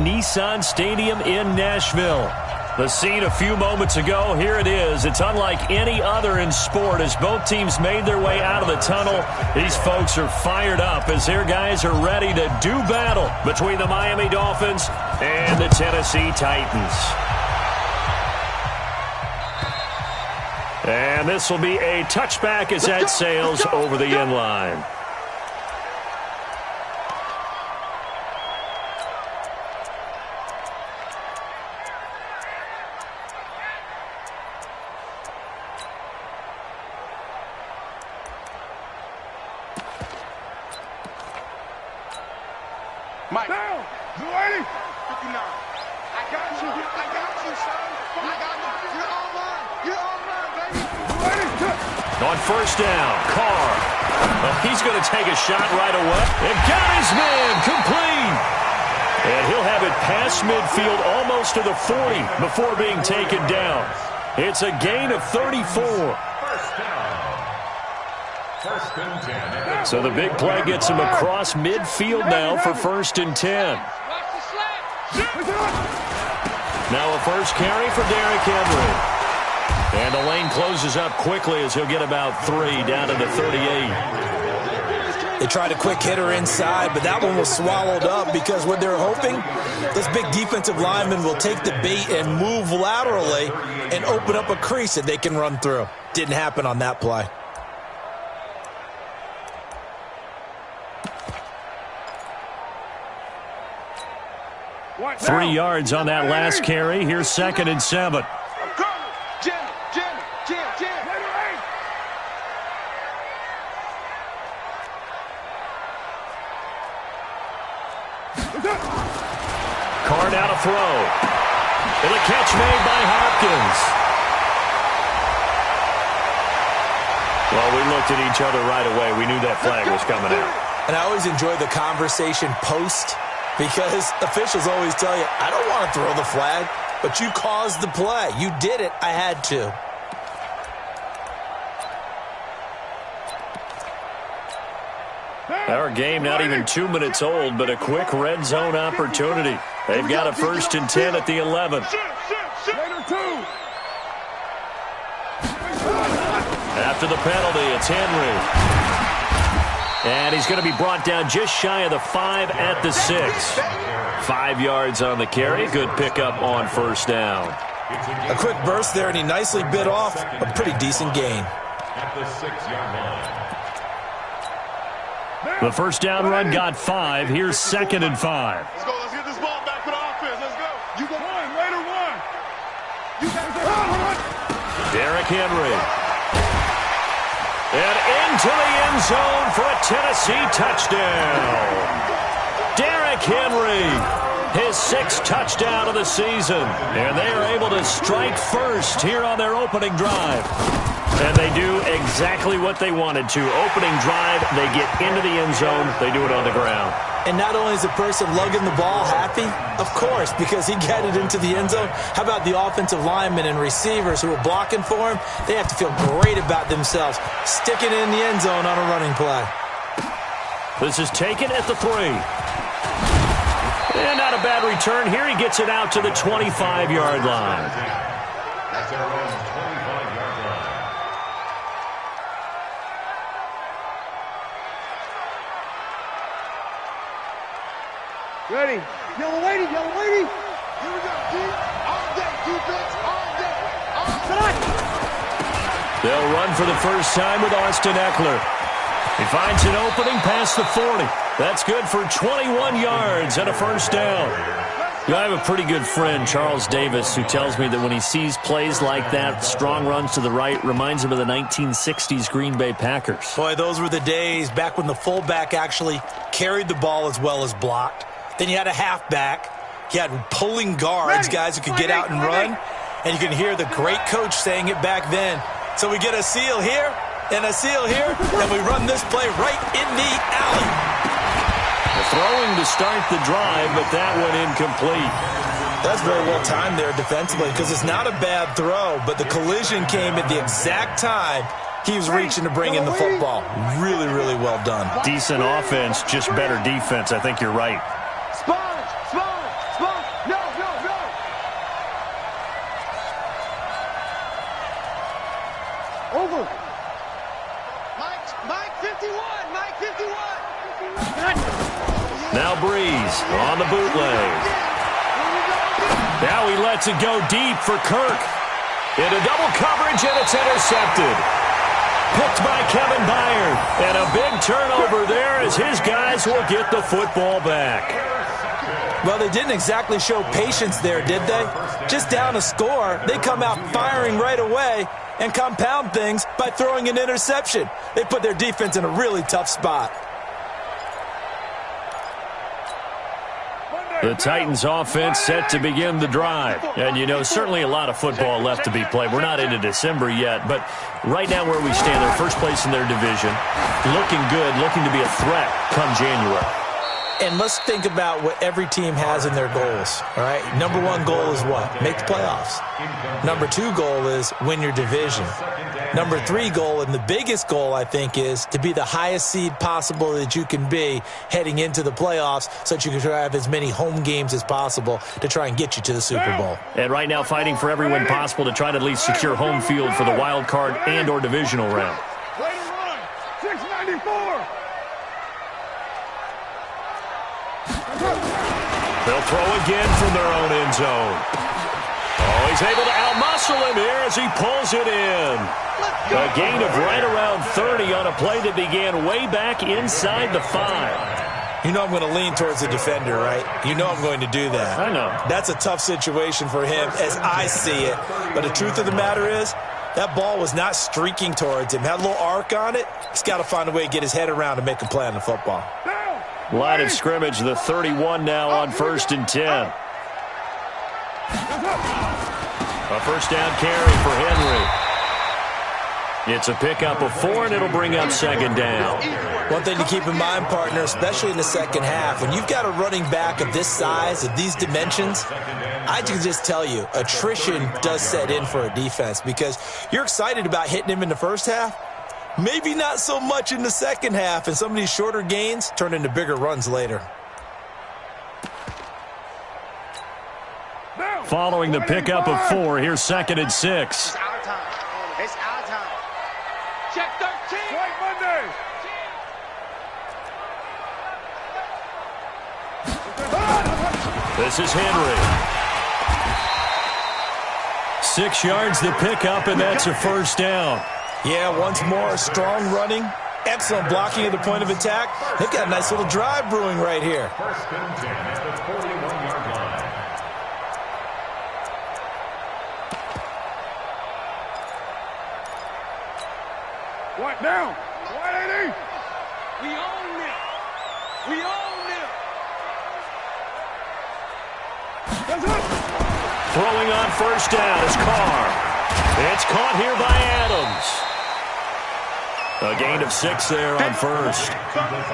Nissan Stadium in Nashville. The scene a few moments ago, here it is. It's unlike any other in sport as both teams made their way out of the tunnel. These folks are fired up as their guys are ready to do battle between the Miami Dolphins and the Tennessee Titans. And this will be a touchback as that sails over the end line. Mike. Down. You ready? 59. I got you. I got you, son. I got you. You're all mine. You're all mine, baby. You ready? On first down, Carr. Well, he's going to take a shot right away. And got his man complete. And he'll have it past midfield almost to the 40 before being taken down. It's a gain of 34. So the big play gets him across midfield now for 1st and 10. Now a first carry for Derrick Henry. And the lane closes up quickly as he'll get about 3 down to the 38. They tried a quick hitter inside, but that one was swallowed up because what they're hoping, this big defensive lineman will take the bait and move laterally and open up a crease that they can run through. Didn't happen on that play. 3 yards on that last carry. Here's 2nd and 7. Carr down to throw. And a catch made by Hopkins. Well, we looked at each other right away. We knew that flag was coming out. And I always enjoy the conversation post because officials always tell you, I don't want to throw the flag, but you caused the play. You did it. I had to. Our game not even 2 minutes old, but a quick red zone opportunity. They've got a 1st and 10 at the 11. After the penalty, it's Henry. And he's going to be brought down just shy of the 5 at the 6. 5 yards on the carry. Good pickup on 1st down. A quick burst there, and he nicely bit off a pretty decent gain. At the 6-yard line. The 1st down run got 5. Here's 2nd and 5. Let's go. Let's get this ball back for the offense. Let's go. You got one. Raider one. You got one. Derrick Henry. And into the end zone for a Tennessee touchdown. Derrick Henry, his 6th touchdown of the season. And they are able to strike first here on their opening drive. And they do exactly what they wanted to. Opening drive, they get into the end zone. They do it on the ground. And not only is the person lugging the ball happy, of course, because he got it into the end zone. How about the offensive linemen and receivers who are blocking for him? They have to feel great about themselves, sticking it in the end zone on a running play. This is taken at the 3. And not a bad return here. He gets it out to the 25-yard line. That's our own 25-yard line. Ready? Yellow lady, yellow lady. Here we go, D. All day, defense, all day. All day. They'll run for the first time with Austin Eckler. He finds an opening past the 40. That's good for 21 yards and a 1st down. You know, I have a pretty good friend, Charles Davis, who tells me that when he sees plays like that, strong runs to the right, reminds him of the 1960s Green Bay Packers. Boy, those were the days back when the fullback actually carried the ball as well as blocked. Then you had a halfback. You had pulling guards, guys who could get out and run. And you can hear the great coach saying it back then. So we get a seal here and a seal here, and we run this play right in the alley. Throwing to start the drive, but that one incomplete. That's very well timed there defensively because it's not a bad throw, but the collision came at the exact time he was reaching to bring in the football. Really, really well done. Decent offense, just better defense. I think you're right. Sponge, sponge, sponge. on the bootleg. Now he lets it go deep for Kirk. Into double coverage, and it's intercepted. Picked by Kevin Byard. And a big turnover there as his guys will get the football back. Well, they didn't exactly show patience there, did they? Just down a score, they come out firing right away and compound things by throwing an interception. They put their defense in a really tough spot. The Titans offense set to begin the drive. And, you know, certainly a lot of football left to be played. We're not into December yet, but right now where we stand, they're first place in their division. Looking good, looking to be a threat come January. And let's think about what every team has in their goals, all right? Number one goal is what? Make the playoffs. Number two goal is win your division. Number three goal, and the biggest goal, I think, is to be the highest seed possible that you can be heading into the playoffs so that you can try to have as many home games as possible to try and get you to the Super Bowl. And right now fighting for every win possible to try to at least secure home field for the wild card and or divisional round. Way to run. 694. They'll throw again from their own end zone. Oh, he's able to outmuscle him here as he pulls it in. A gain of right around 30 on a play that began way back inside the 5. You know I'm going to lean towards the defender, right? You know I'm going to do that. I know. That's a tough situation for him as I see it. But the truth of the matter is, that ball was not streaking towards him. Had a little arc on it. He's got to find a way to get his head around and make a play on the football. Line of scrimmage, the 31 now on 1st and 10. A first down carry for Henry. It's a pickup of 4, and it'll bring up 2nd down. One thing to keep in mind, partner, especially in the second half, when you've got a running back of this size, of these dimensions, I can just tell you, attrition does set in for a defense because you're excited about hitting him in the first half. Maybe not so much in the second half, and some of these shorter gains turn into bigger runs later. Following the pickup of 4, here's 2nd and 6. It's our time. It's our time. Check 13. White Monday. This is Henry. 6 yards the pickup, and that's a first down. Yeah, once more, strong running, excellent blocking at the point of attack. They've got a nice little drive brewing right here. White down. White 80. We own it. We own it. That's it. Throwing on first down is Carr. It's caught here by Adams. A gain of 6 there on first.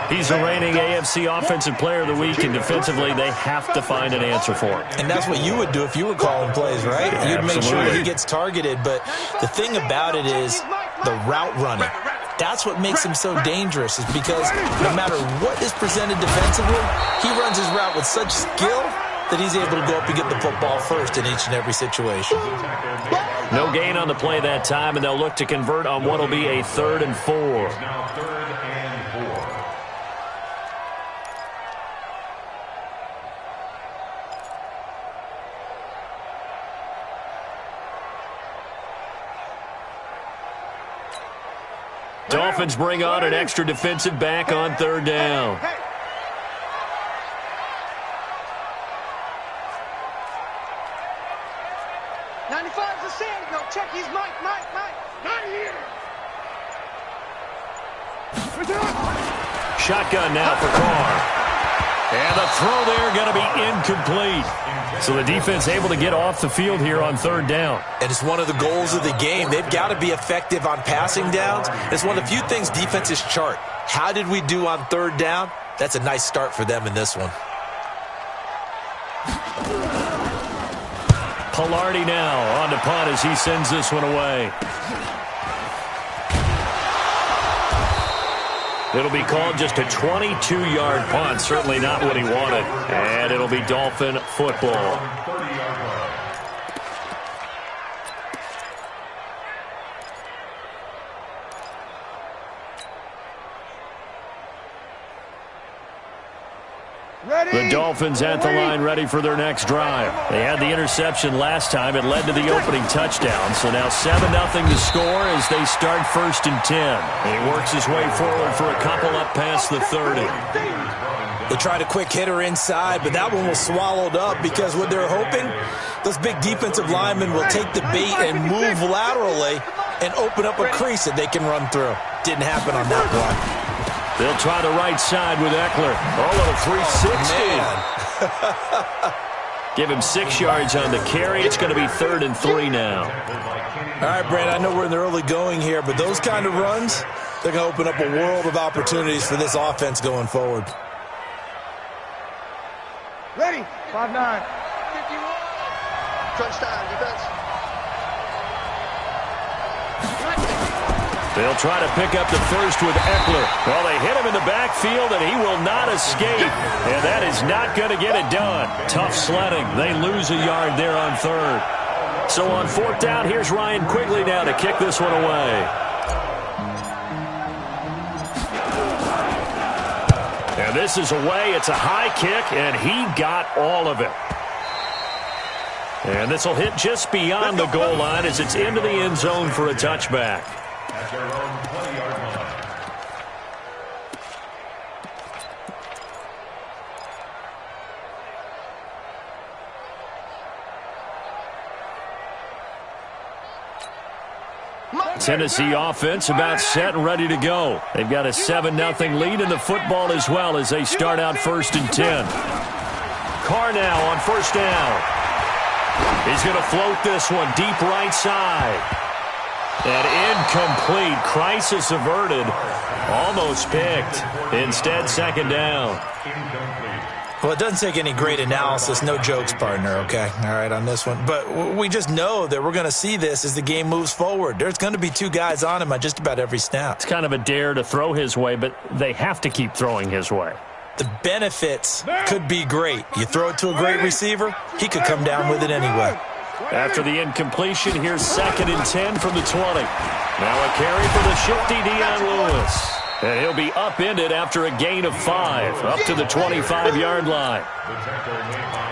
He's the reigning AFC Offensive Player of the Week, and defensively they have to find an answer for him. And that's what you would do if you were calling plays, right? You'd make sure that he gets targeted. But the thing about it is the route running. That's what makes him so dangerous, is because no matter what is presented defensively, he runs his route with such skill that he's able to go up and get the football first in each and every situation. No gain on the play that time, and they'll look to convert on what will be a 3rd and 4. Dolphins bring on an extra defensive back on 3rd down. Hey. 95's the sand. No, check his Mike. Not here. Shotgun now for Carr. And the throw there going to be incomplete. So the defense able to get off the field here on 3rd down. And it's one of the goals of the game. They've got to be effective on passing downs. It's one of the few things defenses chart. How did we do on 3rd down? That's a nice start for them in this one. Pilardi now on the punt as he sends this one away. It'll be called just a 22-yard punt. Certainly not what he wanted. And it'll be Dolphin football. Ready? The Dolphins at the line ready for their next drive. They had the interception last time. It led to the opening touchdown. So now 7-0 to score as they start 1st and 10. And he works his way forward for a couple up past the 30. They tried a quick hitter inside, but that one was swallowed up because what they're hoping, those big defensive linemen will take the bait and move laterally and open up a crease that they can run through. Didn't happen on that play. They'll try the right side with Eckler. Oh, a 360. Give him 6 yards on the carry. It's going to be 3rd and 3 now. All right, Brand, I know we're in the early going here, but those kind of runs, they're going to open up a world of opportunities for this offense going forward. Ready? 5-9. Crunch time, defense. They'll try to pick up the first with Eckler. Well, they hit him in the backfield, and he will not escape. And that is not going to get it done. Tough sledding. They lose a yard there on 3rd. So on 4th down, here's Ryan Quigley now to kick this one away. And this is away. It's a high kick, and he got all of it. And this will hit just beyond the goal line as it's into the end zone for a touchback. At their own 20-yard line. Tennessee offense about set and ready to go. They've got a 7-0 lead in the football as well as they start out 1st and 10. Carr now on 1st down. He's going to float this one deep right side. And incomplete. Crisis averted. Almost picked. Instead, 2nd down. Well, it doesn't take any great analysis. No jokes, partner, okay? All right, on this one. But we just know that we're going to see this as the game moves forward. There's going to be 2 guys on him on just about every snap. It's kind of a dare to throw his way, but they have to keep throwing his way. The benefits could be great. You throw it to a great receiver, he could come down with it anyway. After the incompletion, here's 2nd and 10 from the 20. Now a carry for the shifty Dion Lewis. And he'll be upended after a gain of 5, up to the 25-yard line.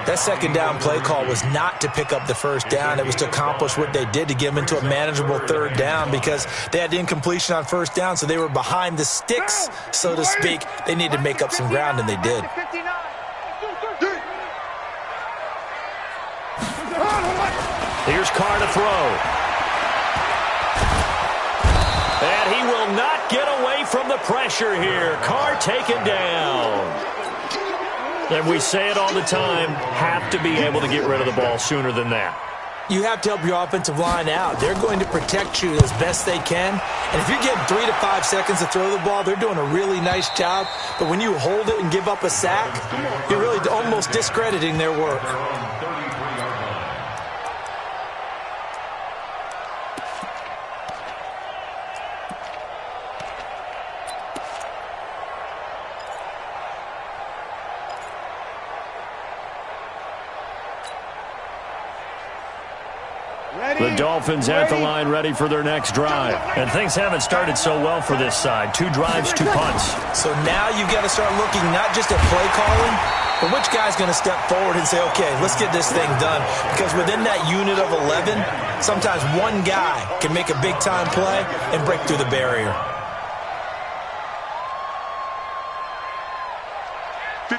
That 2nd down play call was not to pick up the 1st down. It was to accomplish what they did to get them into a manageable 3rd down because they had incompletion on 1st down, so they were behind the sticks, so to speak. They needed to make up some ground, and they did. Here's Carr to throw. And he will not get away from the pressure here. Carr taken down. And we say it all the time, have to be able to get rid of the ball sooner than that. You have to help your offensive line out. They're going to protect you as best they can. And if you're getting 3 to 5 seconds to throw the ball, they're doing a really nice job. But when you hold it and give up a sack, you're really almost discrediting their work. The Dolphins at the line ready for their next drive. And things haven't started so well for this side. 2 drives, 2 punts. So now you've got to start looking not just at play calling, but which guy's going to step forward and say, okay, let's get this thing done. Because within that unit of 11, sometimes one guy can make a big-time play and break through the barrier.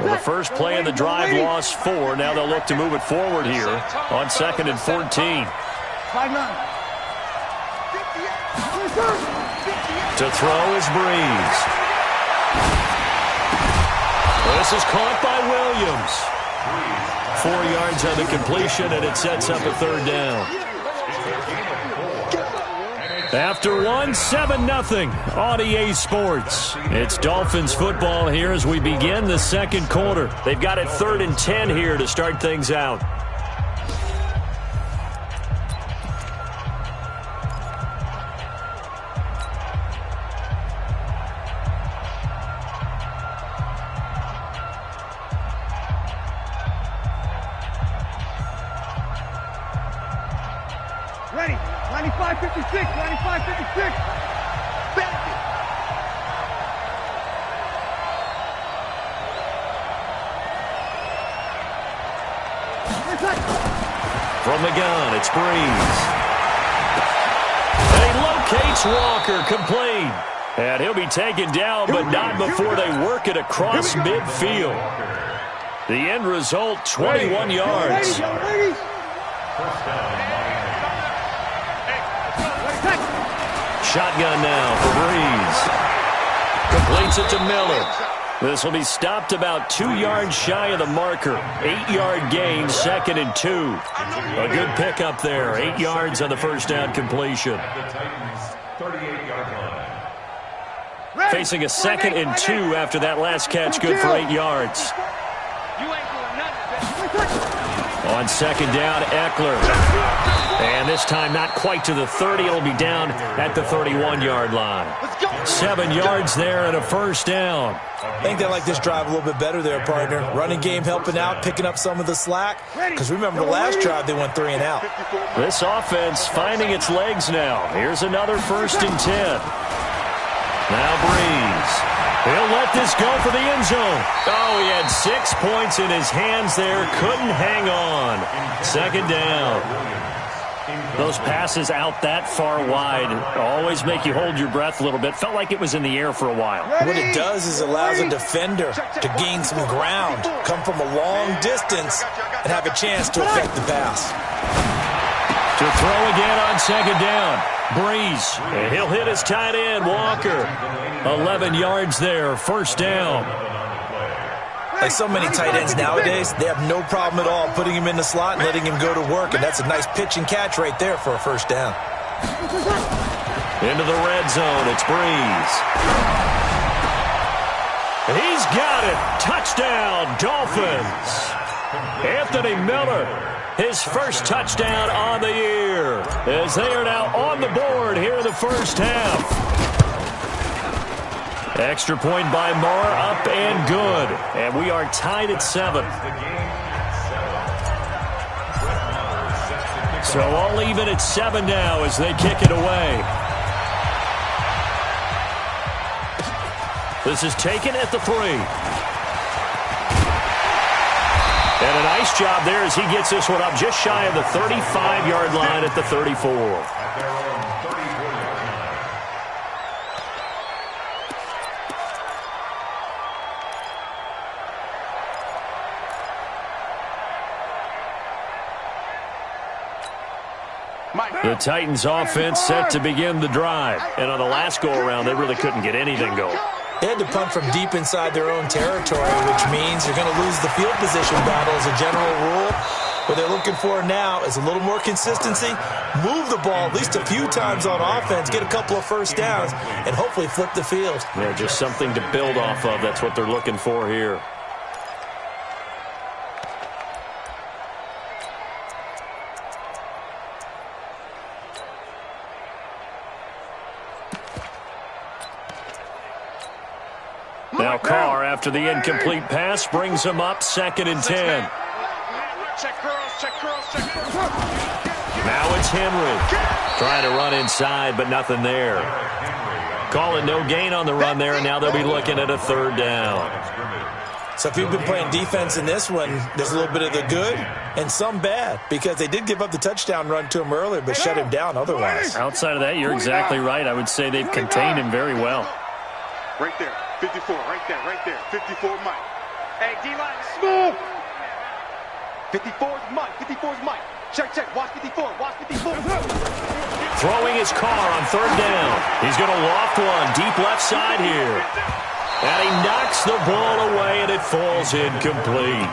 Well, the first play of the drive lost 4. Now they'll look to move it forward here on 2nd and 14. 5-9. To throw is Breeze. This is caught by Williams. 4 yards on the completion, and it sets up a 3rd down. After 1, 7-0 on EA Sports. It's Dolphins football here as we begin the 2nd quarter. They've got it 3rd and 10 here to start things out. Ready. 95-56. 95-56. From the gun, it's Breeze. And he locates Walker, complete. And he'll be taken down, but not before they work it across midfield. The end result, 21 yards. Shotgun now for Breeze. Completes it to Miller. This will be stopped about 2 yards shy of the marker. 8-yard gain, 2nd and 2. A good pickup there. 8 yards on the first down completion. Facing a 2nd and 2 after that last catch, good for 8 yards. On 2nd down, Eckler. And this time not quite to the 30. It'll be down at the 31-yard line. 7 yards there and a first down. I think they like this drive a little bit better there, partner. Running game helping out, picking up some of the slack. Because remember, the last drive they went 3 and out. This offense finding its legs now. Here's another 1st and 10. Now Breeze. He'll let this go for the end zone. Oh, he had 6 points in his hands there. Couldn't hang on. 2nd down. Those passes out that far wide always make you hold your breath a little bit. Felt like it was in the air for a while. What it does is allows a defender to gain some ground, come from a long distance, and have a chance to affect the pass. To throw again on 2nd down. Breeze. And he'll hit his tight end, Walker. 11 yards there, 1st down. Like so many tight ends nowadays, they have no problem at all putting him in the slot and letting him go to work, and that's a nice pitch and catch right there for a 1st down. Into the red zone, it's Breeze. He's got it. Touchdown, Dolphins. Anthony Miller, his first touchdown on the year, as they are now on the board here in the first half. Extra point by Moore, up and good. And we are tied at 7. So all even at 7 now as they kick it away. This is taken at the 3. And a nice job there as he gets this one up just shy of the 35-yard line at the 34. The Titans offense set to begin the drive. And on the last go-around, they really couldn't get anything going. They had to punt from deep inside their own territory, which means you're going to lose the field position battle as a general rule. What they're looking for now is a little more consistency, move the ball at least a few times on offense, get a couple of 1st downs, and hopefully flip the field. Yeah, just something to build off of. That's what they're looking for here. Now Carr, after the incomplete pass, brings him up 2nd and 10. Now it's Henry. Trying to run inside, but nothing there. Calling no gain on the run there, and now they'll be looking at a 3rd down. So if you've been playing defense in this one, there's a little bit of the good and some bad, because they did give up the touchdown run to him earlier, but shut him down otherwise. Outside of that, you're exactly right. I would say they've contained him very well. Right there. 54, right there, 54 Mike. Hey, D-line, smooth. 54's Mike, 54's Mike. Check, watch 54, watch 54. Throwing his Carr on 3rd down. He's going to loft one deep left side here. And he knocks the ball away, and it falls incomplete.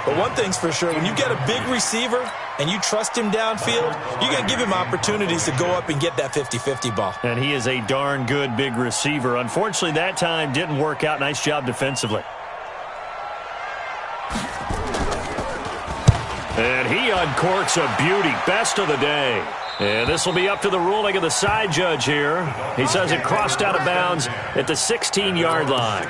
But one thing's for sure, when you get a big receiver and you trust him downfield, you're going to give him opportunities to go up and get that 50-50 ball. And he is a darn good big receiver. Unfortunately, that time didn't work out. Nice job defensively. And he uncorks a beauty. Best of the day. And this will be up to the ruling of the side judge here. He says it crossed out of bounds at the 16-yard line.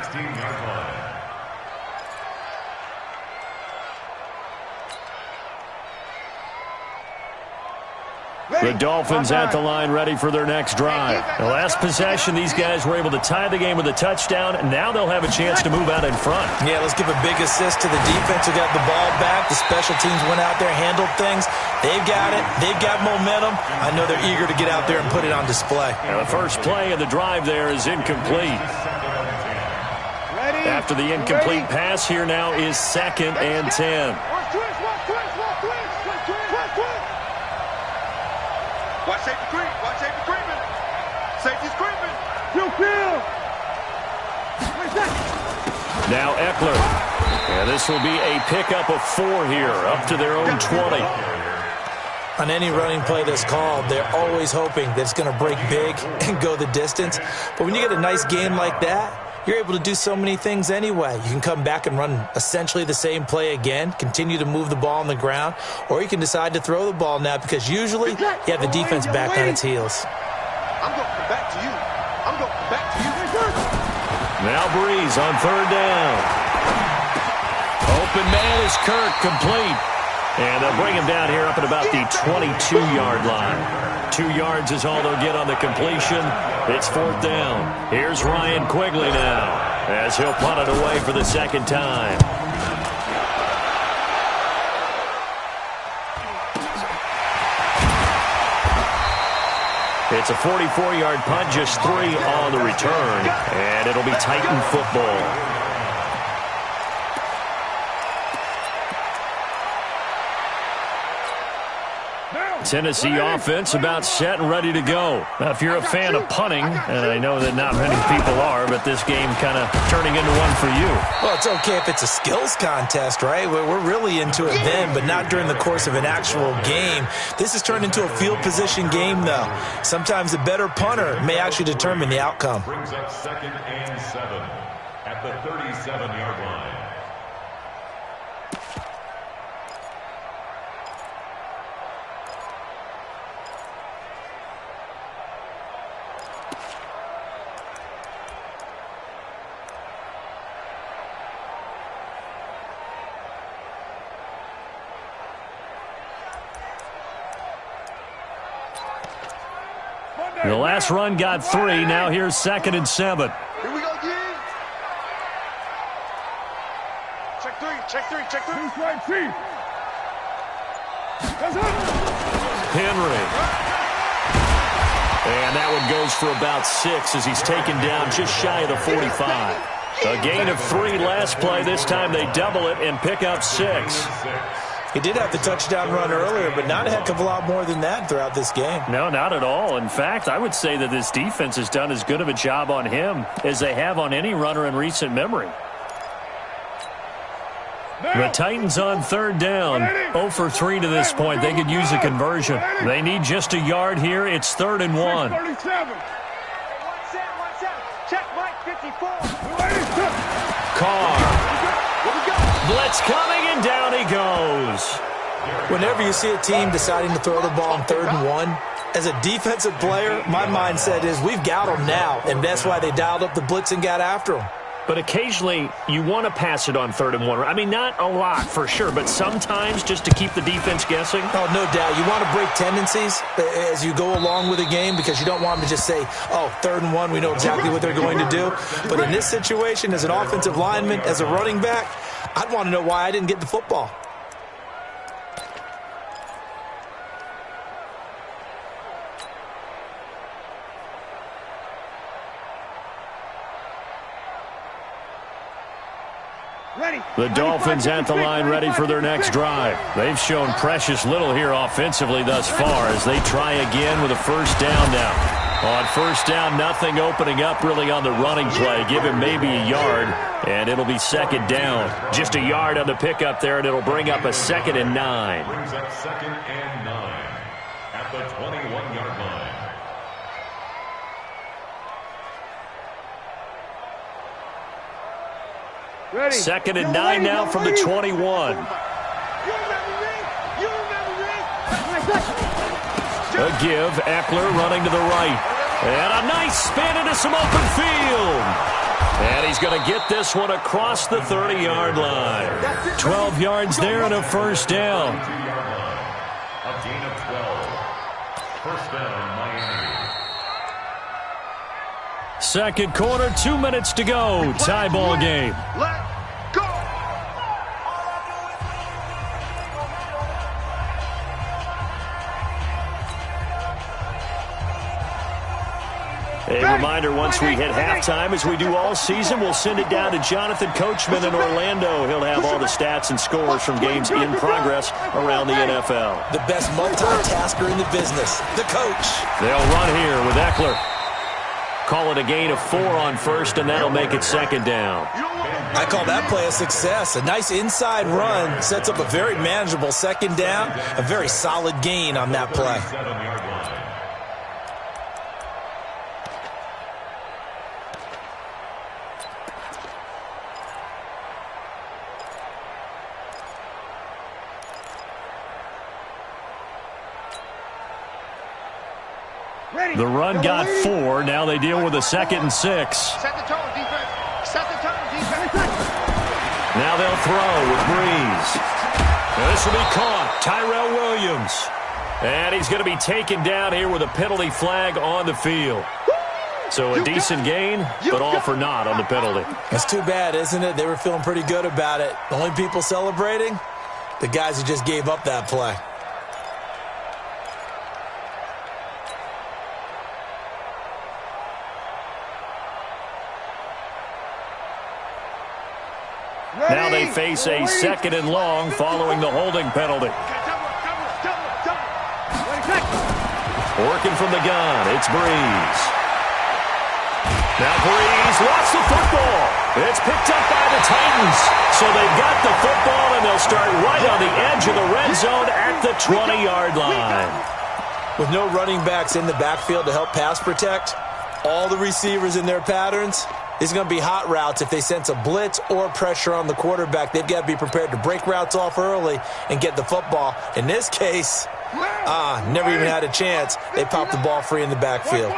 The Dolphins at the line ready for their next drive. The last possession, these guys were able to tie the game with a touchdown, and now they'll have a chance to move out in front. Yeah, let's give a big assist to the defense who got the ball back. The special teams went out there, handled things. They've got it. They've got momentum. I know they're eager to get out there and put it on display. And the first play of the drive there is incomplete. After the incomplete pass, here now is 2nd and 10. Watch safety creep. Watch safety creeping. Safety's creeping. Now Eckler. And this will be a pickup of 4 here, up to their own 20. On any running play that's called, they're always hoping that it's going to break big and go the distance. But when you get a nice game like that, you're able to do so many things anyway. You can come back and run essentially the same play again, continue to move the ball on the ground, or you can decide to throw the ball now because usually you have the defense back on its heels. I'm going to come back to you. I'm going to come back to you. Now Breeze on 3rd down. Open man is Kirk, complete. And they'll bring him down here up at about the 22-yard line. 2 yards is all they'll get on the completion. It's 4th down. Here's Ryan Quigley now as he'll punt it away for the 2nd time. It's a 44-yard punt, just 3 on the return, and it'll be Titan football. Tennessee offense about set and ready to go. Now, if you're a fan of punting, and I know that not many people are, but this game kind of turning into one for you. Well, it's okay if it's a skills contest, right? We're really into it then, but not during the course of an actual game. This has turned into a field position game, though. Sometimes the better punter may actually determine the outcome. Brings up 2nd and 7 at the 37-yard line. The last run got 3. Now here's 2nd and 7. Here we go again. Check 3. Check 3. Check 3. Henry. And that one goes for about 6 as he's taken down just shy of the 45. A gain of 3 last play. This time they double it and pick up 6. He did have the touchdown run earlier, but not a heck of a lot more than that throughout this game. No, not at all. In fact, I would say that this defense has done as good of a job on him as they have on any runner in recent memory. The Titans on 3rd down. 0 for 3 to this point. They could use a conversion. They need just a yard here. It's 3rd and 1. Check Mike 54. Carr. Blitz coming, and down he goes. Whenever you see a team deciding to throw the ball on 3rd and 1, as a defensive player, my mindset is we've got them now, and that's why they dialed up the blitz and got after them. But occasionally, you want to pass it on 3rd and 1. I mean, not a lot for sure, but sometimes just to keep the defense guessing. Oh, no doubt. You want to break tendencies as you go along with the game because you don't want them to just say, oh, 3rd and 1, we know exactly what they're going to do. But in this situation, as an offensive lineman, as a running back, I'd want to know why I didn't get the football. The Dolphins at the line ready for their next drive. They've shown precious little here offensively thus far as they try again with a 1st down now. On 1st down, nothing opening up really on the running play. Give him maybe a yard, and it'll be 2nd down. Just a yard on the pickup there, and it'll bring up a 2nd and 9. Brings up 2nd and 9 at the 21-yard line. Ready. 2nd and 9 now from the 21. A give, Eckler running to the right. And a nice spin into some open field. And he's going to get this one across the 30-yard line. 12 yards there and a 1st down. A gain of 12. First down, Miami. Second quarter, 2 minutes to go. Tie ball game. Let's go. A reminder, once we hit halftime, as we do all season, we'll send it down to Jonathan Coachman in Orlando. He'll have all the stats and scores from games in progress around the NFL. The best multitasker in the business, the coach. They'll run here with Eckler. Call it a gain of 4 on first, and that'll make it second down. I call that play a success. A nice inside run sets up a very manageable second down, a very solid gain on that play. 7-yard line. The run got 4. Now they deal with a 2nd and 6. Set the tone, defense. Set the tone, defense. Now they'll throw with Breeze. Now this will be caught. Tyrell Williams. And he's going to be taken down here with a penalty flag on the field. So a decent gain, but all for naught on the penalty. That's too bad, isn't it? They were feeling pretty good about it. The only people celebrating, the guys who just gave up that play. Now they face a 2nd and long following the holding penalty. Working from the gun, it's Breeze. Now Breeze lost the football. It's picked up by the Titans. So they've got the football, and they'll start right on the edge of the red zone at the 20-yard line. With no running backs in the backfield to help pass protect, all the receivers in their patterns, it's going to be hot routes. If they sense a blitz or pressure on the quarterback, they've got to be prepared to break routes off early and get the football. In this case, never even had a chance. They popped the ball free in the backfield.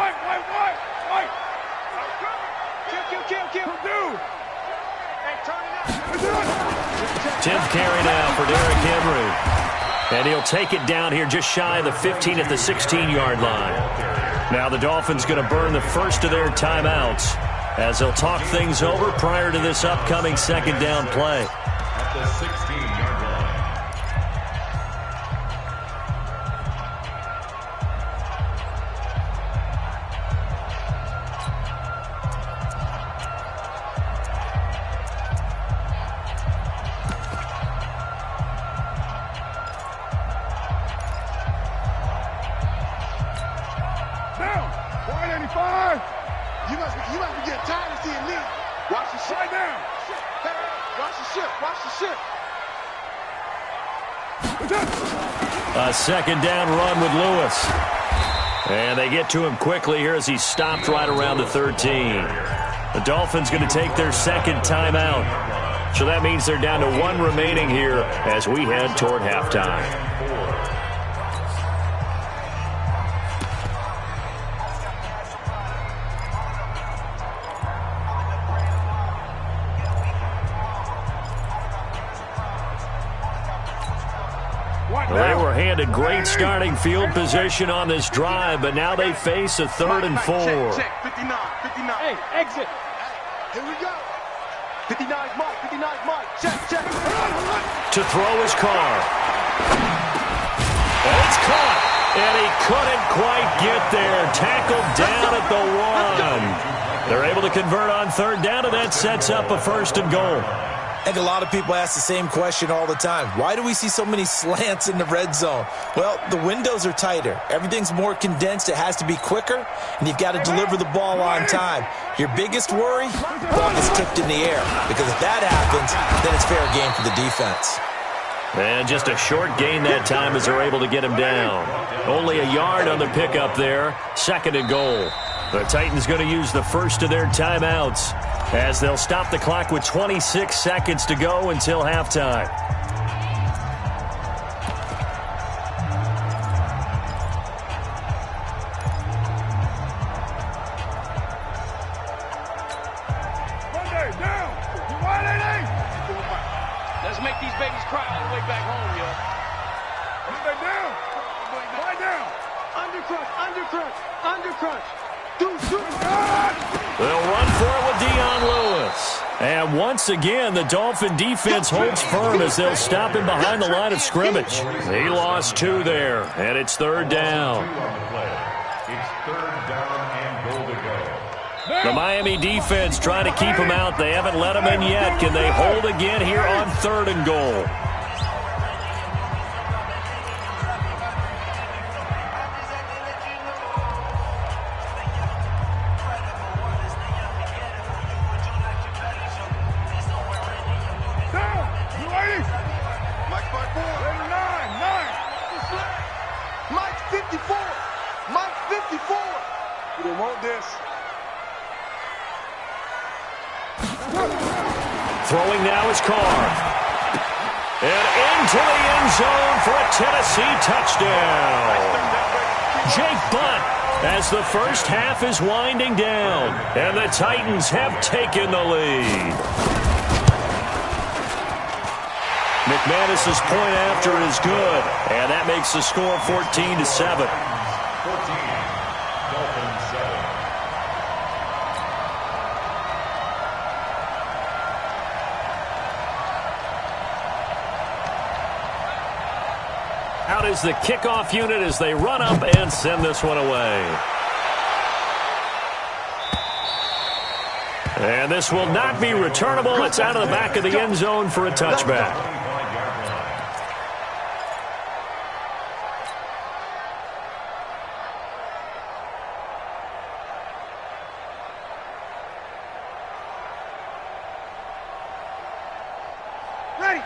Tenth carry now for Derrick Henry. And he'll take it down here just shy of the 15 at the 16-yard line. Now the Dolphins going to burn the first of their timeouts as they'll talk things over prior to this upcoming second down play. At the 16-yard line. Down. 185. You must be getting tired of seeing me. Watch the shit. Right now. Watch the shit. Watch the shit. A second down run with Lewis. And they get to him quickly here as he's stopped right around the 13. The Dolphins going to take their second timeout. So that means they're down to 1 remaining here as we head toward halftime. They were handed great starting field position on this drive, but now they face a 3rd and 4. Check. 59. Hey, exit. Here we go. 59's Mike. 59's Mike. Check. To throw his car. And it's caught. And he couldn't quite get there. Tackled down at the 1. They're able to convert on 3rd down, and that sets up a 1st and goal. I think a lot of people ask the same question all the time. Why do we see so many slants in the red zone? Well, the windows are tighter. Everything's more condensed. It has to be quicker, and you've got to deliver the ball on time. Your biggest worry? Ball gets tipped in the air, because if that happens, then it's fair game for the defense. And just a short gain that time as they're able to get him down. Only a yard on the pickup there. 2nd and goal. The Titans going to use the first of their timeouts as they'll stop the clock with 26 seconds to go until halftime. Monday, down. You 180. Let's make these babies cry all the way back home, yo. Monday, down. Lie down. Under Undercrush. They'll run for it with Dion Lewis. And once again, the Dolphin defense holds firm as they'll stop him behind the line of scrimmage. He lost 2 there, and it's 3rd down. It's 3rd down and goal to go. The Miami defense trying to keep him out. They haven't let him in yet. Can they hold again here on 3rd and goal? Throwing now is Carr. And into the end zone for a Tennessee touchdown. Jake Butt as the first half is winding down. And the Titans have taken the lead. McManus's point after is good. And that makes the score 14-7. 14. Dolphins 7. Out is the kickoff unit as they run up and send this one away. And this will not be returnable. It's out of the back of the end zone for a touchback.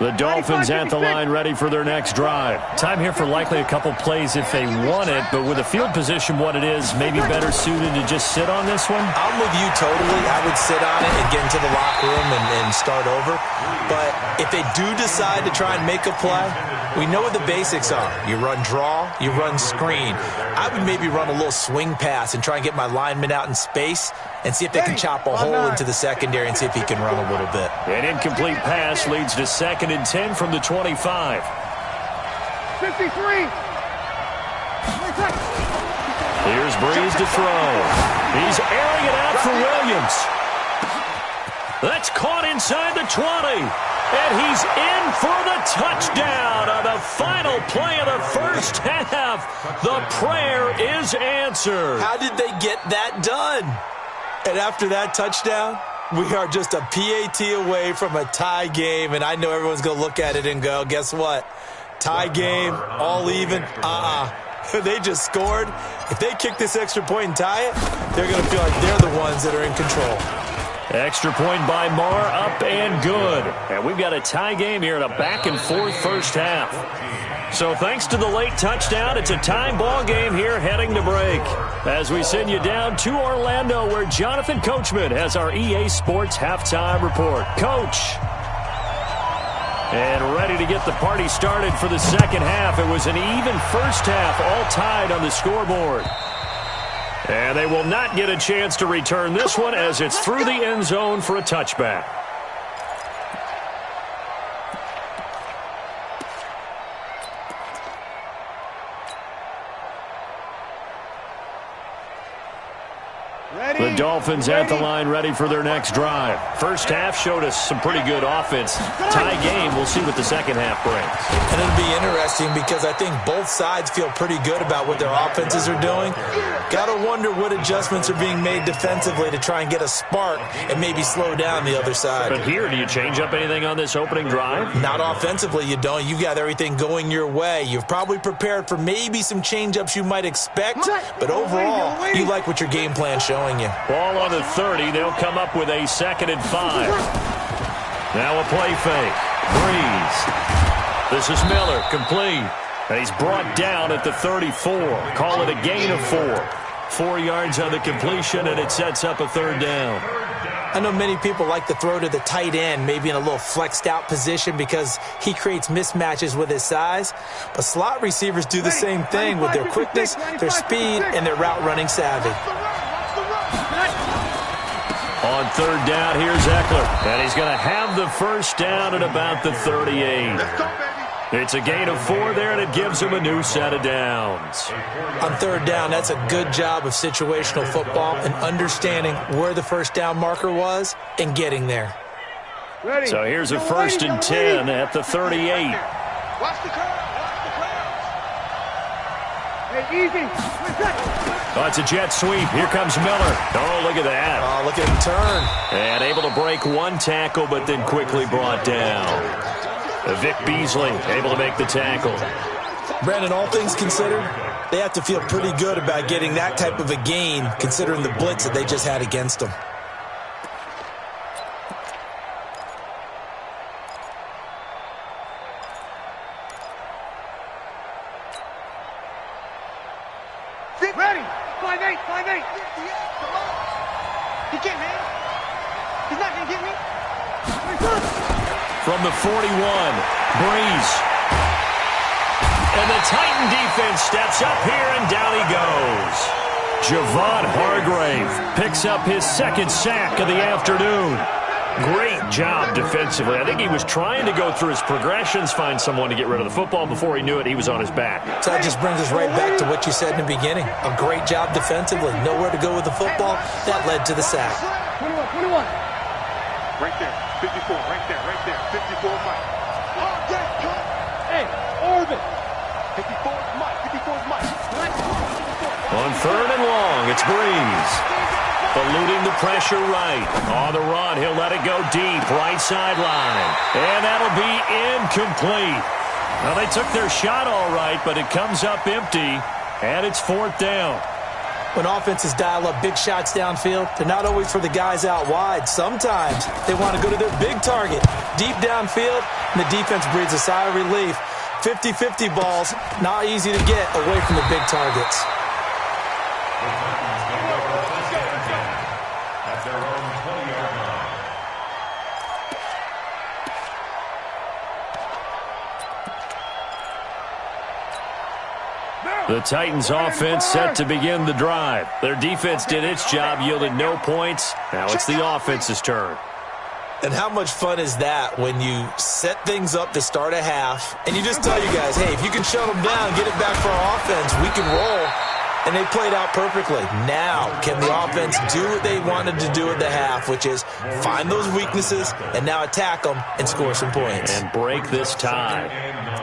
The Dolphins at the line ready for their next drive. Time here for likely a couple plays if they want it, but with the field position what it is, maybe better suited to just sit on this one? I'm with you totally. I would sit on it and get into the locker room and start over. But if they do decide to try and make a play, we know what the basics are. You run draw, you run screen. I would maybe run a little swing pass and try and get my lineman out in space and see if they can chop a hole into the secondary and see if he can run a little bit. An incomplete pass leads to 2nd and 10 from the 25. 53. Here's Breeze to throw. He's airing it out for Williams. That's caught inside the 20. And he's in for the touchdown on the final play of the first half. The prayer is answered. How did they get that done? And after that touchdown, we are just a PAT away from a tie game. And I know everyone's going to look at it and go, guess what? Tie game, all even? They just scored. If they kick this extra point and tie it, they're going to feel like they're the ones that are in control. Extra point by Marr, up and good. And we've got a tie game here in a back-and-forth first half. So thanks to the late touchdown, it's a tie ball game here heading to break. As we send you down to Orlando, where Jonathan Coachman has our EA Sports halftime report. Coach. And ready to get the party started for the second half. It was an even first half, all tied on the scoreboard. And they will not get a chance to return this one as it's through the end zone for a touchback. The Dolphins at the line ready for their next drive. First half showed us some pretty good offense. Tie game, we'll see what the second half brings. And it'll be interesting because I think both sides feel pretty good about what their offenses are doing. Got to wonder what adjustments are being made defensively to try and get a spark and maybe slow down the other side. But here, do you change up anything on this opening drive? Not offensively, you don't. You've got everything going your way. You've probably prepared for maybe some change-ups you might expect, but overall, you like what your game plan's showing you. Ball on the 30. They'll come up with a 2nd and 5. Now a play fake. Breeze. This is Miller, complete. And he's brought down at the 34. Call it a gain of 4. 4 yards on the completion, and it sets up a 3rd down. I know many people like to throw to the tight end, maybe in a little flexed out position because he creates mismatches with his size. But slot receivers do the same thing with their quickness, their speed, and their route running savvy. On 3rd down, here's Eckler. And he's going to have the first down at about the 38. Let's go, baby. It's a gain of 4 there, and it gives him a new set of downs. On third down, that's a good job of situational football and understanding where the first down marker was and getting there. Ready. So here's a 1st and 10 at the 38. Watch the curve. Watch the curve. Hey, easy. Oh, it's a jet sweep. Here comes Miller. Oh, look at that. Oh, look at him turn. And able to break 1 tackle, but then quickly brought down. Vic Beasley able to make the tackle. Brandon, all things considered, they have to feel pretty good about getting that type of a gain, considering the blitz that they just had against them. Ready. 5-8. 5-8. He can't, man. He's not going to get me. From the 41, Breeze. And the Titan defense steps up here, and down he goes. Javon Hargrave picks up his 2nd sack of the afternoon. Great job defensively. I think he was trying to go through his progressions, find someone to get rid of the football. Before he knew it, he was on his back. So that just brings us right back to what you said in the beginning. A great job defensively. Nowhere to go with the football. That led to the sack. 21. Right there. 54. Right there. Right there. 54 Mike. Hey, Orbit. 54 Mike. 54 Mike. On 3rd and long, it's Breeze. Eluding the pressure right. On the run, he'll let it go deep. Right sideline. And that'll be incomplete. Well, they took their shot all right, but it comes up empty. And it's 4th down. When offenses dial up big shots downfield, they're not always for the guys out wide. Sometimes they want to go to their big target, deep downfield, and the defense breathes a sigh of relief. 50-50 balls, not easy to get away from the big targets. At their own 20-yard line. The Titans offense set to begin the drive. Their defense did its job, yielded no points. Now it's the offense's turn. And how much fun is that when you set things up to start a half and you just tell you guys, hey, if you can shut them down, get it back for our offense, we can roll. And they played out perfectly. Now, can the offense do what they wanted to do at the half, which is find those weaknesses and now attack them and score some points. And break this tie. And 9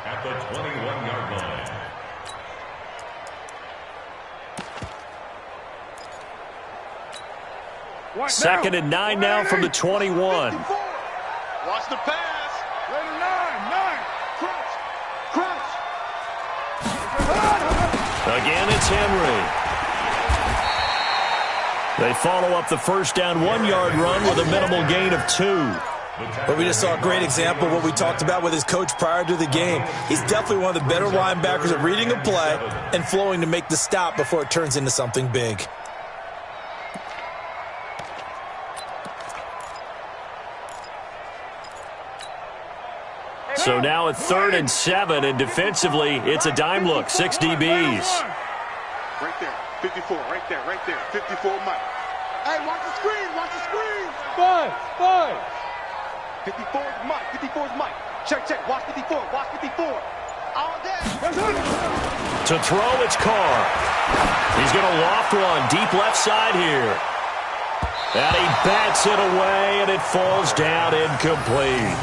at the 21-yard line. Second and 9 now from the 21. Watch the pass. Later 9. Crunch. Again, it's Henry. They follow up the first down 1-yard run with a minimal gain of 2. But we just saw a great example of what we talked about with his coach prior to the game. He's definitely one of the better linebackers at reading a play and flowing to make the stop before it turns into something big. So now at 3rd and 7, and defensively, it's a dime look, 6 DBs. Right there, 54, right there. 54 Mike. Hey, watch the screen. 5. 54 is Mike. 54 is Mike. Check. Watch 54. All day. To throw, it's Carr. He's going to loft one deep left side here. And he bats it away, and it falls down incomplete.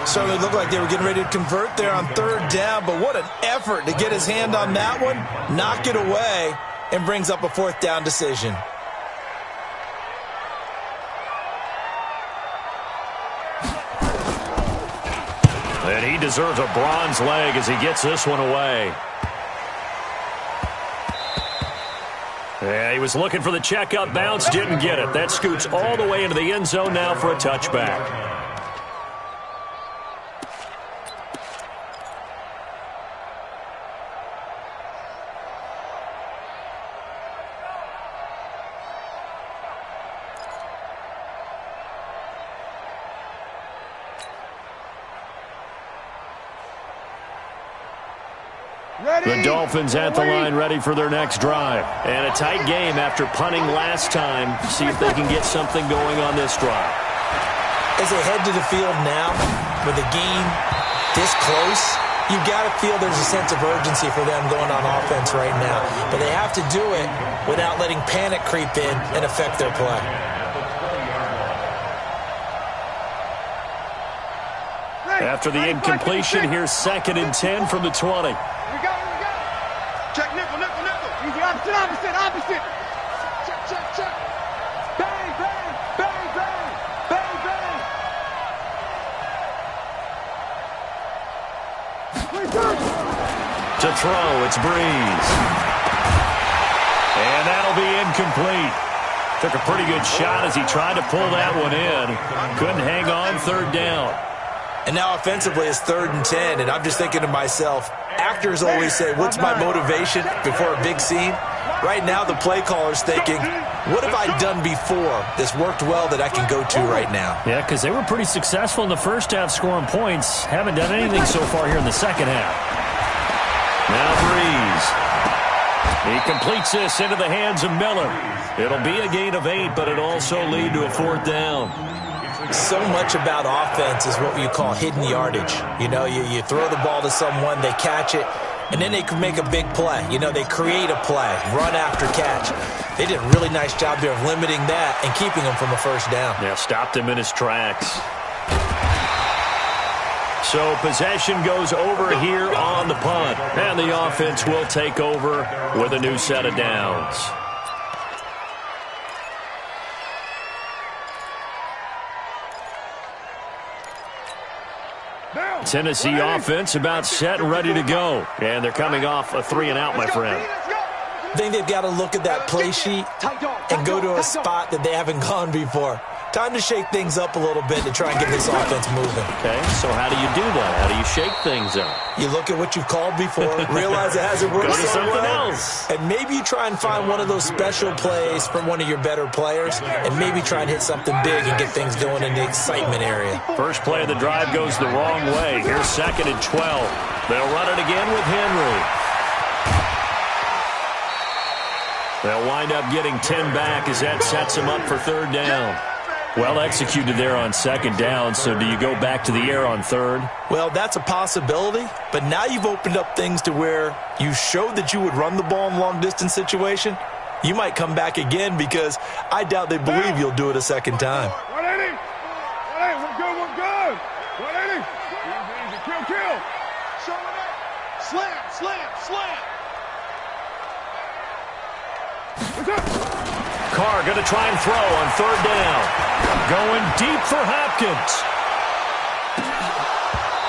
Certainly looked like they were getting ready to convert there on 3rd down, but what an effort to get his hand on that one, knock it away, and brings up a 4th down decision. And he deserves a bronze leg as he gets this one away. Yeah, he was looking for the checkup bounce, didn't get it. That scoots all the way into the end zone now for a touchback. The Dolphins at the line ready for their next drive. And a tight game after punting last time. See if they can get something going on this drive. As they head to the field now with a gain this close, you've got to feel there's a sense of urgency for them going on offense right now. But they have to do it without letting panic creep in and affect their play. After the incompletion, here's 2nd and 10 from the 20. We go. Check nickel. Easy, opposite. Check. Bang. To throw, it's Breeze. And that'll be incomplete. Took a pretty good shot as he tried to pull that one in. Couldn't hang on, 3rd down. And now offensively it's 3rd and 10, and I'm just thinking to myself, actors always say, what's my motivation before a big scene? Right now the play caller's thinking, what have I done before that's worked well that I can go to right now? Yeah, because they were pretty successful in the first half scoring points. Haven't done anything so far here in the second half. Now Breeze. He completes this into the hands of Miller. It'll be a gain of 8, but it'll also lead to a 4th down. So much about offense is what you call hidden yardage. You know, you throw the ball to someone, they catch it, and then they can make a big play. You know, they create a play, run after catch. They did a really nice job there of limiting that and keeping him from a 1st down. Yeah, stopped him in his tracks. So possession goes over here on the punt, and the offense will take over with a new set of downs. Tennessee offense about set and ready to go. And they're coming off a 3 and out, my friend. I think they've got to look at that play sheet and go to a spot that they haven't gone before. Time to shake things up a little bit to try and get this offense moving. Okay, so how do you do that? How do you shake things up? You look at what you've called before, realize it hasn't worked Go to so something well, else. and maybe you try and find one of those special plays from one of your better players, and maybe try and hit something big and get things going in the excitement area. First play of the drive goes the wrong way. Here's 2nd and 12. They'll run it again with Henry. They'll wind up getting 10 back as that sets them up for 3rd down. Well executed there on 2nd down, so do you go back to the air on 3rd? Well, that's a possibility, but now you've opened up things to where you showed that you would run the ball in long-distance situation. You might come back again because I doubt they believe you'll do it a 2nd time. 180. We're good. 180. Easy. Kill. Show it up. Slam. Carr going to try and throw on 3rd down. Going deep for Hopkins.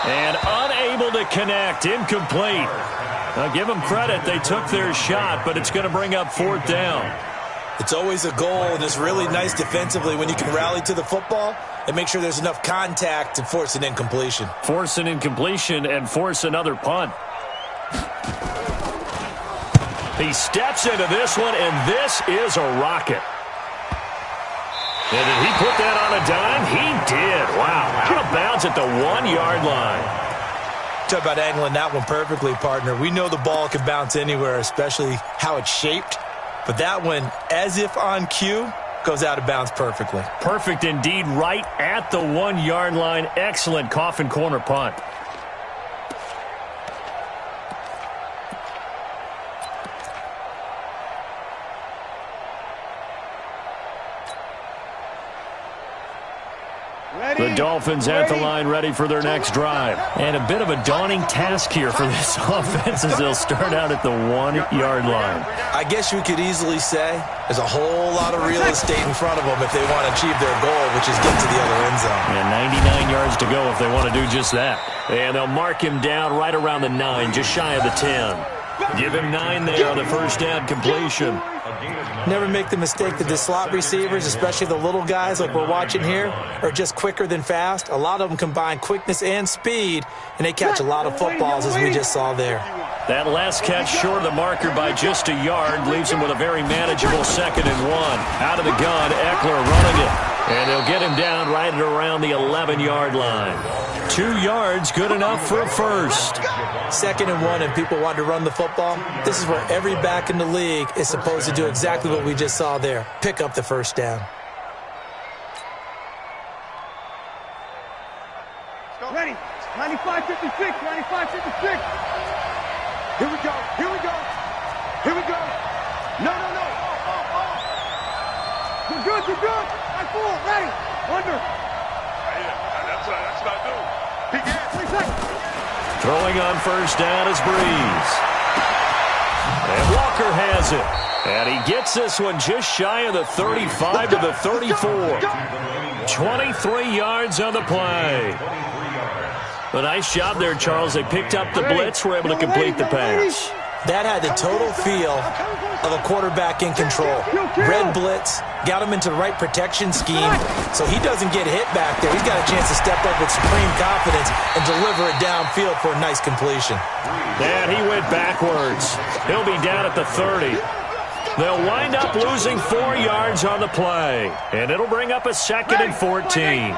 And unable to connect. Incomplete. Now give them credit. They took their shot, but it's going to bring up 4th down. It's always a goal, and it's really nice defensively when you can rally to the football and make sure there's enough contact to force an incompletion. Force an incompletion and force another punt. He steps into this one, and this is a rocket. And did he put that on a dime? He did. Wow. Out of bounds at the 1-yard line. Talk about angling that one perfectly, partner. We know the ball can bounce anywhere, especially how it's shaped. But that one, as if on cue, goes out of bounds perfectly. Perfect indeed, right at the 1-yard line. Excellent coffin corner punt. The Dolphins at the line ready for their next drive. And a bit of a daunting task here for this offense as they'll start out at the 1-yard line. I guess you could easily say there's a whole lot of real estate in front of them if they want to achieve their goal, which is get to the other end zone. And 99 yards to go if they want to do just that. And they'll mark him down right around the 9, just shy of the 10. Give him 9 there on the first down completion. Never make the mistake that the slot receivers, especially the little guys like we're watching here, are just quicker than fast. A lot of them combine quickness and speed, and they catch a lot of footballs, as we just saw there. That last catch short of the marker by just a yard leaves him with a very manageable 2nd and 1. Out of the gun, Eckler running it. And they'll get him down right at around the 11-yard line. 2 yards, good enough for a first. 2nd and 1, and people want to run the football. This is where every back in the league is supposed to do exactly what we just saw there. Pick up the first down. Ready. 95, 50, 50. Ready. Under. That's what I do. He gets 3 seconds. Throwing on first down is Breeze. And Walker has it. And he gets this one just shy of the 35 to the 34. 23 yards on the play. A nice job there, Charles. They picked up the blitz, were able to complete the pass. That had the total feel of a quarterback in control. Red blitz, got him into the right protection scheme, so he doesn't get hit back there. He's got a chance to step up with supreme confidence and deliver it downfield for a nice completion. And he went backwards. He'll be down at the 30. They'll wind up losing 4 yards on the play, and it'll bring up a 2nd and 14.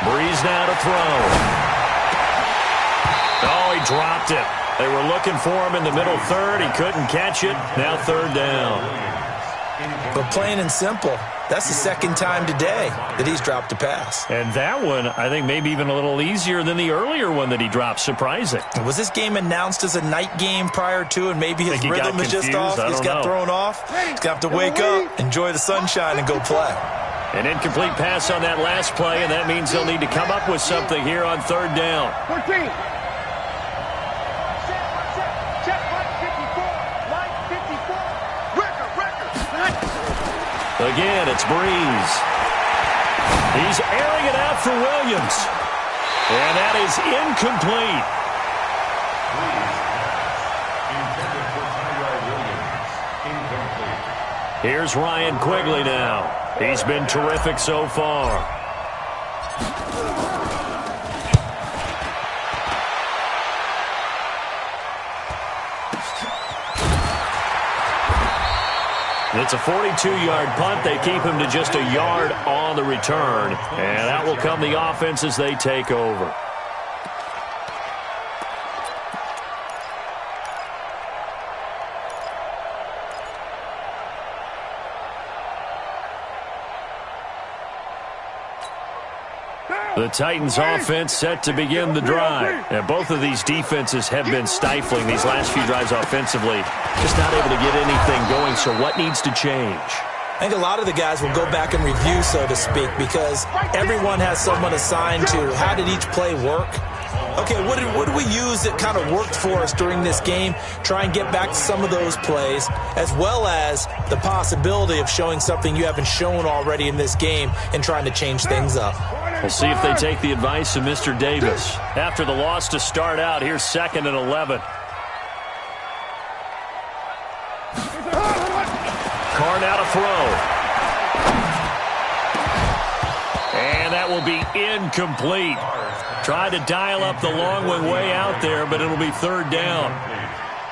Breeze now to throw. Oh, he dropped it. They were looking for him in the middle third. He couldn't catch it. Now 3rd down. But plain and simple, that's the 2nd time today that he's dropped a pass. And that one, I think, maybe even a little easier than the earlier one that he dropped. Surprising. Was this game announced as a night game prior to, and maybe his rhythm is just off? He's got thrown off. He's going to have to wake up, enjoy the sunshine, and go play. An incomplete pass on that last play, and that means they'll need to come up with something here on 3rd down. 14. Check line 54. Line 54. Record. Again, it's Breeze. He's airing it out for Williams. And that is incomplete. Here's Ryan Quigley now. He's been terrific so far. It's a 42-yard punt. They keep him to just a yard on the return. And out will come the offense as they take over. The Titans offense set to begin the drive. And both of these defenses have been stifling these last few drives offensively. Just not able to get anything going, so what needs to change? I think a lot of the guys will go back and review, so to speak, because everyone has someone assigned to how did each play work. Okay, what did we use that kind of worked for us during this game? Try and get back to some of those plays, as well as the possibility of showing something you haven't shown already in this game and trying to change things up. We'll see if they take the advice of Mr. Davis. After the loss to start out, here's 2nd and 11. Carr now to throw. And that will be incomplete. Tried to dial up the long one way out there, but it'll be 3rd down.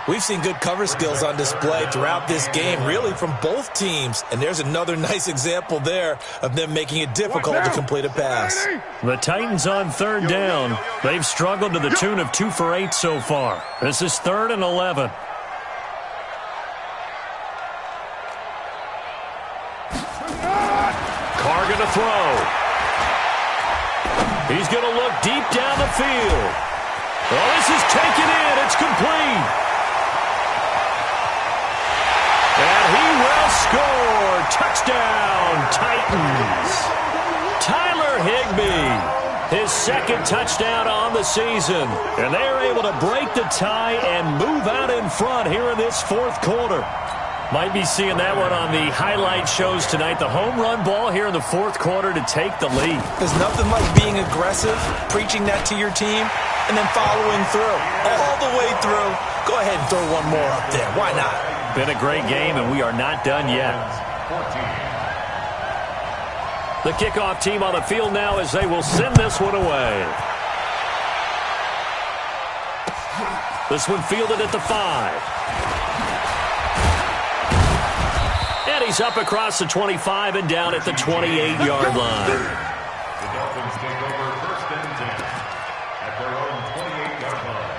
We've seen good cover skills on display throughout this game, really from both teams. And there's another nice example there of them making it difficult to complete a pass. The Titans on 3rd down. They've struggled to the tune of 2 for 8 so far. This is 3rd and 11. Carr going to throw. He's going to look deep down the field. Oh, this is taken in. It's complete. And he will score. Touchdown, Titans. Tyler Higbee, his 2nd touchdown on the season. And they're able to break the tie and move out in front here in this 4th quarter. Might be seeing that one on the highlight shows tonight. The home run ball here in the 4th quarter to take the lead. There's nothing like being aggressive, preaching that to your team, and then following through. All the way through. Go ahead and throw one more up there. Why not? Been a great game, and we are not done yet. The kickoff team on the field now as they will send this one away. This one fielded at the 5. And he's up across the 25 and down at the 28-yard line. The Dolphins take over 1st and 10 at their own 28-yard line.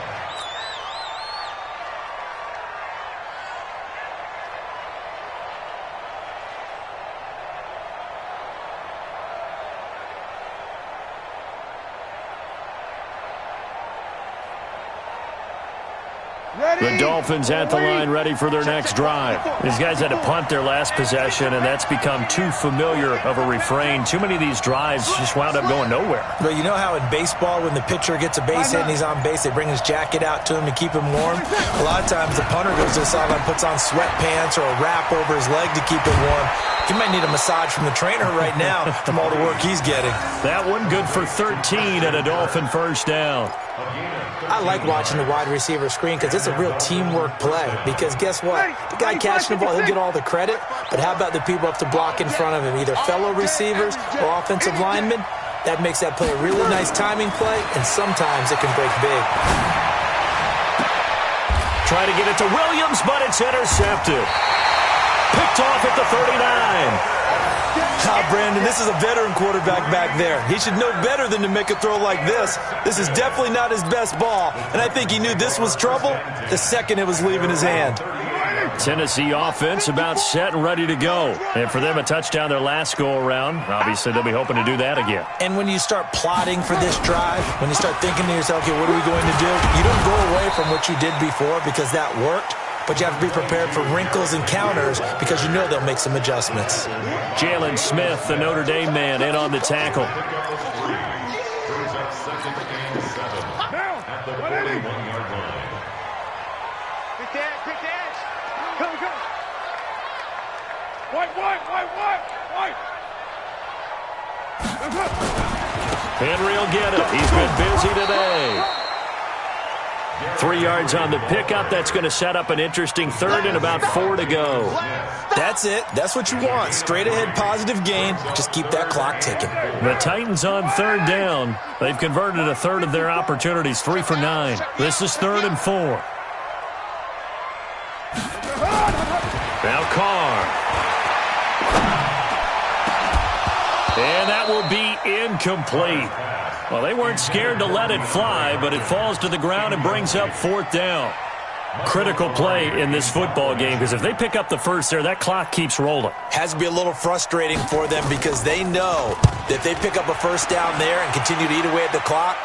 The Dolphins at the line ready for their next drive. These guys had to punt their last possession, and that's become too familiar of a refrain. Too many of these drives just wound up going nowhere. Well, you know how in baseball when the pitcher gets a base hit and he's on base, they bring his jacket out to him to keep him warm? A lot of times the punter goes to the sideline, puts on sweatpants or a wrap over his leg to keep him warm. He might need a massage from the trainer right now from all the work he's getting. That one good for 13 and a Dolphin first down. I like watching the wide receiver screen because it's a real teamwork play. Because guess what? The guy catching the ball, he'll get all the credit. But how about the people up to block in front of him, either fellow receivers or offensive linemen? That makes that play a really nice timing play, and sometimes it can break big. Try to get it to Williams, but it's intercepted. Picked off at the 39. Brandon, this is a veteran quarterback back there. He should know better than to make a throw like this. This is definitely not his best ball, and I think he knew this was trouble the second it was leaving his hand. Tennessee offense about set and ready to go. And for them, a touchdown their last go-around. Obviously, they'll be hoping to do that again. And when you start plotting for this drive, when you start thinking to yourself, okay, what are we going to do? You don't go away from what you did before because that worked. But you have to be prepared for wrinkles and counters because you know they'll make some adjustments. Jalen Smith, the Notre Dame man, in on the tackle. Henry will get it. He's been busy today. 3 yards on the pickup. That's going to set up an interesting third and about 4 to go. That's it. That's what you want. Straight ahead positive gain. Just keep that clock ticking. The Titans on third down. They've converted a third of their opportunities, 3 for 9. This is 3rd and 4. Now Carr. And that will be incomplete. Well, they weren't scared to let it fly, but it falls to the ground and brings up 4th down. Critical play in this football game because if they pick up the first there, that clock keeps rolling. Has to be a little frustrating for them because they know that if they pick up a first down there and continue to eat away at the clock,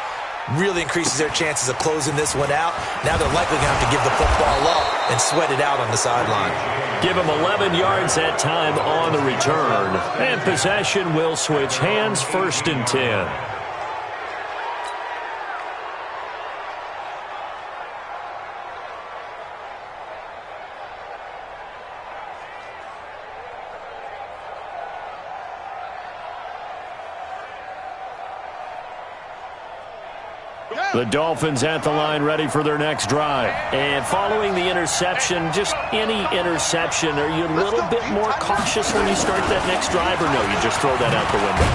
really increases their chances of closing this one out. Now they're likely going to have to give the football up and sweat it out on the sideline. Give them 11 yards that time on the return. And possession will switch hands, 1st and 10. The Dolphins at the line ready for their next drive. And following the interception, just any interception, are you a little bit more cautious when you start that next drive, or no, you just throw that out the window?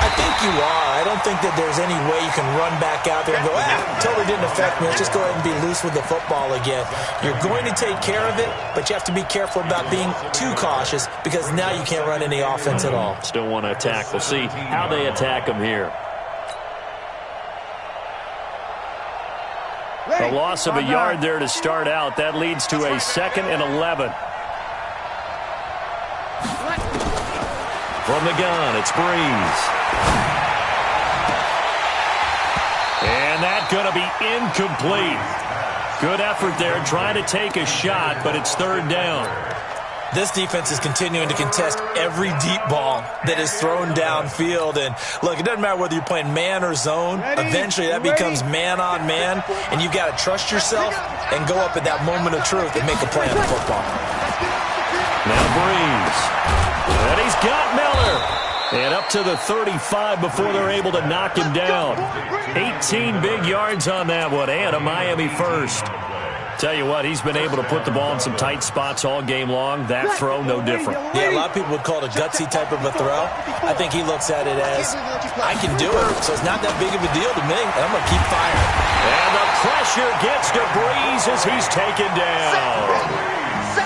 I think you are. I don't think that there's any way you can run back out there and go, totally didn't affect me. Let's just go ahead and be loose with the football again. You're going to take care of it, but you have to be careful about being too cautious because now you can't run any offense at all. Still want to attack. We'll see how they attack them here. A loss of a yard there to start out. That leads to a 2nd and 11. From the gun, it's Breeze. And that's going to be incomplete. Good effort there, trying to take a shot, but it's 3rd down. This defense is continuing to contest every deep ball that is thrown downfield. And, look, it doesn't matter whether you're playing man or zone. Eventually, that becomes man-on-man, and you've got to trust yourself and go up at that moment of truth and make a play on the football. Now Breeze. And he's got Miller. And up to the 35 before they're able to knock him down. 18 big yards on that one, and a Miami first. Tell you what, he's been able to put the ball in some tight spots all game long. That throw, no different. Yeah, a lot of people would call it a gutsy type of a throw. I think he looks at it as, I can do it, so it's not that big of a deal to me, and I'm going to keep firing. And the pressure gets to Breeze as he's taken down.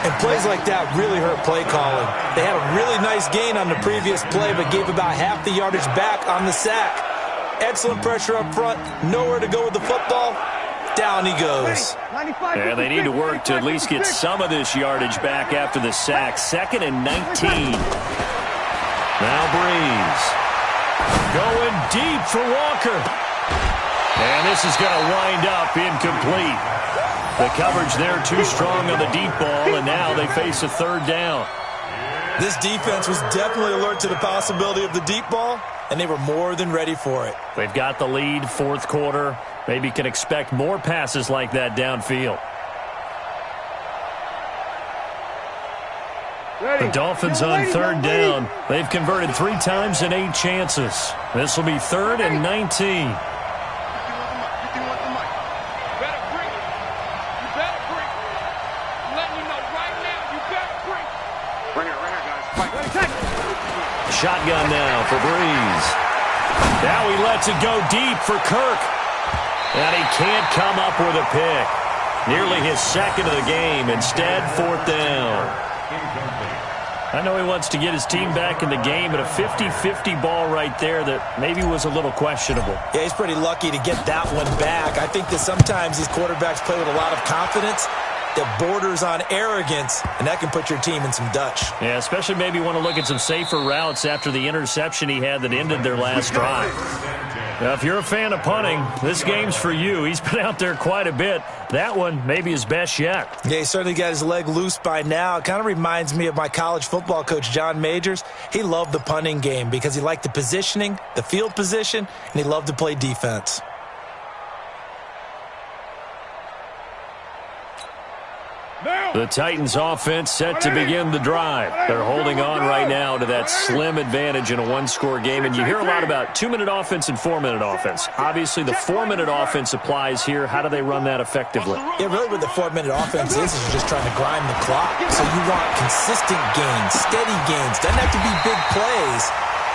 And plays like that really hurt play calling. They had a really nice gain on the previous play, but gave about half the yardage back on the sack. Excellent pressure up front, nowhere to go with the football. Down he goes. And they need to work to at least get some of this yardage back after the sack. 2nd and 19. Now Breeze. Going deep for Walker. And this is going to wind up incomplete. The coverage there too strong on the deep ball, and now they face a third down. This defense was definitely alert to the possibility of the deep ball, and they were more than ready for it. They've got the lead, fourth quarter. Maybe can expect more passes like that downfield. The Dolphins on third down. They've converted 3 times in 8 chances. This will be 3rd and 19. Shotgun now for Breeze. Now he lets it go deep for Kirk. And he can't come up with a pick. Nearly his second of the game. Instead, 4th down. I know he wants to get his team back in the game, but a 50-50 ball right there that maybe was a little questionable. Yeah, he's pretty lucky to get that one back. I think that sometimes these quarterbacks play with a lot of confidence that borders on arrogance, and that can put your team in some Dutch. Yeah, especially maybe want to look at some safer routes after the interception he had that ended their last drive. Now, if you're a fan of punting, this game's for you. He's been out there quite a bit. That one maybe his best yet. Yeah, he certainly got his leg loose by now. It kind of reminds me of my college football coach, John Majors. He loved the punting game because he liked the positioning, the field position, and he loved to play defense. The Titans offense set to begin the drive. They're holding on right now to that slim advantage in a one-score game. And you hear a lot about 2-minute offense and 4-minute offense. Obviously, the 4-minute offense applies here. How do they run that effectively? Yeah, really what the 4-minute offense is you're just trying to grind the clock. So you want consistent gains, steady gains. Doesn't have to be big plays,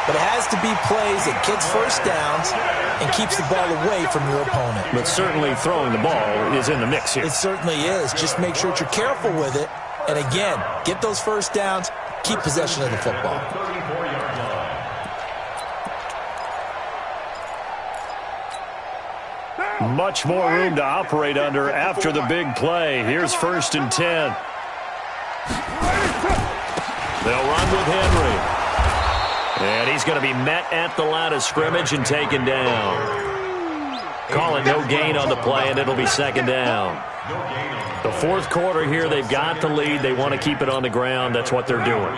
but it has to be plays that gets first downs and keeps the ball away from your opponent. But certainly throwing the ball is in the mix here. It certainly is. Just make sure that you're careful with it. And again, get those first downs, keep possession of the football. Much more room to operate under after the big play. Here's 1st and 10. They'll run with Henry. And he's going to be met at the line of scrimmage and taken down. Call it no gain on the play, and it'll be 2nd down. The 4th quarter here, they've got the lead. They want to keep it on the ground. That's what they're doing.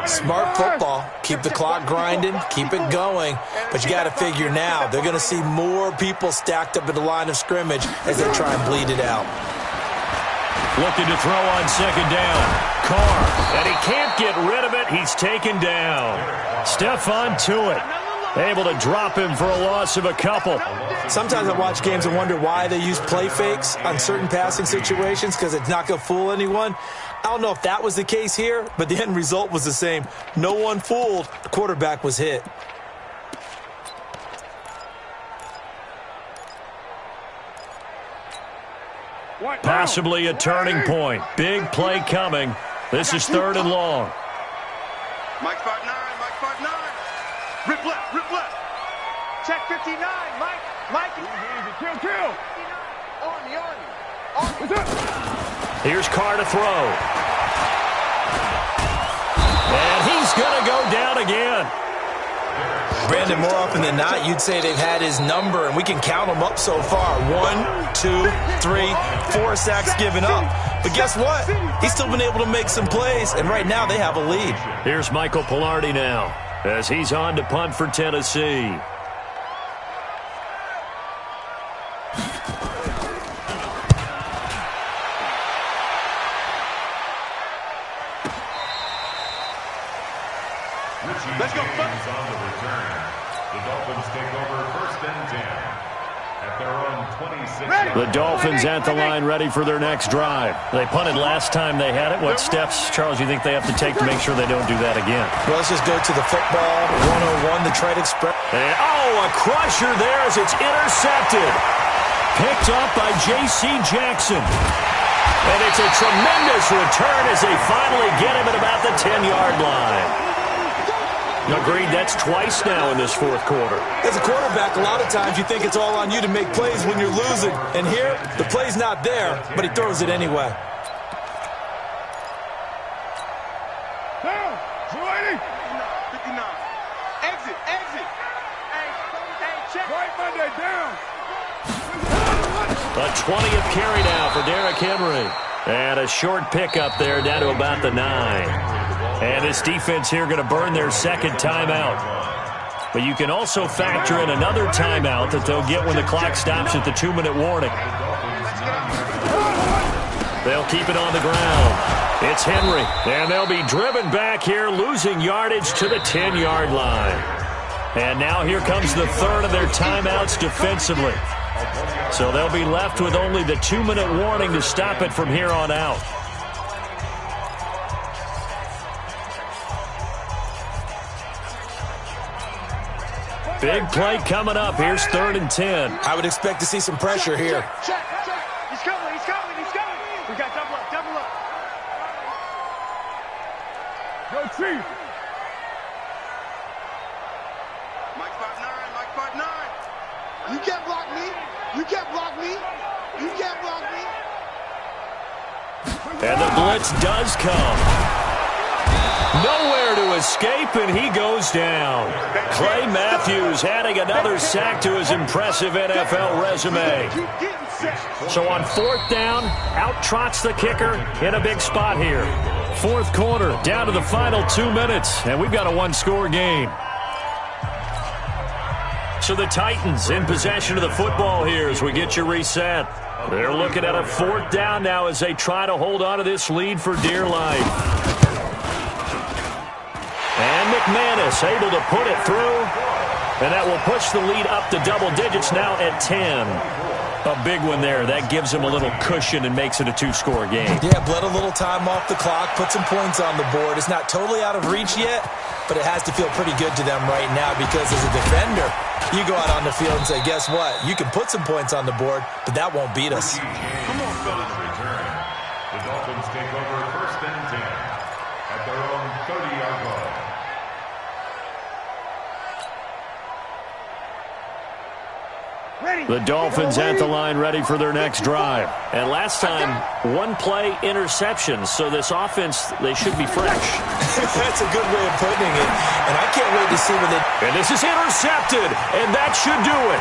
Smart football. Keep the clock grinding. Keep it going. But you got to figure now, they're going to see more people stacked up at the line of scrimmage as they try and bleed it out. Looking to throw on 2nd down. Carr, and he can't get rid of it. He's taken down. Stephon Tuitt able to drop him for a loss of a couple. Sometimes I watch games and wonder why they use play fakes on certain passing situations because it's not going to fool anyone. I don't know if that was the case here, but the end result was the same. No one fooled. The quarterback was hit. Possibly a turning point. Big play coming. This is 3rd and long. Mike 5'9", Mike 5'9". Rip left, rip left. Check 59, Mike. Easy, kill. On you. Here's Carr to throw. And he's going to go down again. Brandon, more often than not, you'd say they've had his number, and we can count them up so far. 1, 2, 3, 4 sacks given up. But guess what? He's still been able to make some plays, and right now they have a lead. Here's Michael Pilardi now as he's on to punt for Tennessee. Let's go, Dolphins on the return. The Dolphins take over 1st and 10 at their own 26. The Dolphins at the line ready for their next drive. They punted last time they had it. What steps, Charles, you think they have to take to make sure they don't do that again? Well, let's just go to the football 101, the trade express. And, a crusher there as it's intercepted. Picked up by J.C. Jackson. And it's a tremendous return as they finally get him at about the 10-yard line. Agreed, that's twice now in this 4th quarter. As a quarterback, a lot of times you think it's all on you to make plays when you're losing. And here, the play's not there, but he throws it anyway. Down, 280. 59. Exit. Hey, check. Right Monday, down. A 20th carry now for Derrick Henry. And a short pickup there down to about the 9. And this defense here going to burn their second timeout. But you can also factor in another timeout that they'll get when the clock stops at the 2-minute warning. They'll keep it on the ground. It's Henry, and they'll be driven back here, losing yardage to the 10-yard line. And now here comes the third of their timeouts defensively. So they'll be left with only the 2-minute warning to stop it from here on out. Big play coming up. Here's 3rd and 10. I would expect to see some pressure here. Check. He's coming. We got double up. Go, Chief. Mike 5'9". You can't block me. And the blitz does come. Nowhere to escape, and he goes down. Clay Matthews adding another sack to his impressive NFL resume. So on 4th down, out trots the kicker in a big spot here. 4th quarter, down to the final 2 minutes, and we've got a 1-score game. So the Titans in possession of the football here as we get you reset. They're looking at a 4th down now as they try to hold on to this lead for dear life. And McManus able to put it through. And that will push the lead up to double digits now at 10. A big one there. That gives them a little cushion and makes it a 2-score game. Yeah, bled a little time off the clock, put some points on the board. It's not totally out of reach yet, but it has to feel pretty good to them right now because as a defender, you go out on the field and say, guess what? You can put some points on the board, but that won't beat us. Come on, fellas. Return. The Dolphins take over 1st and 10 at their own 30-yard line. The Dolphins at the line ready for their next drive. And last time, 1-play interception. So this offense, they should be fresh. That's a good way of putting it. And I can't wait to see what they... And this is intercepted, and that should do it.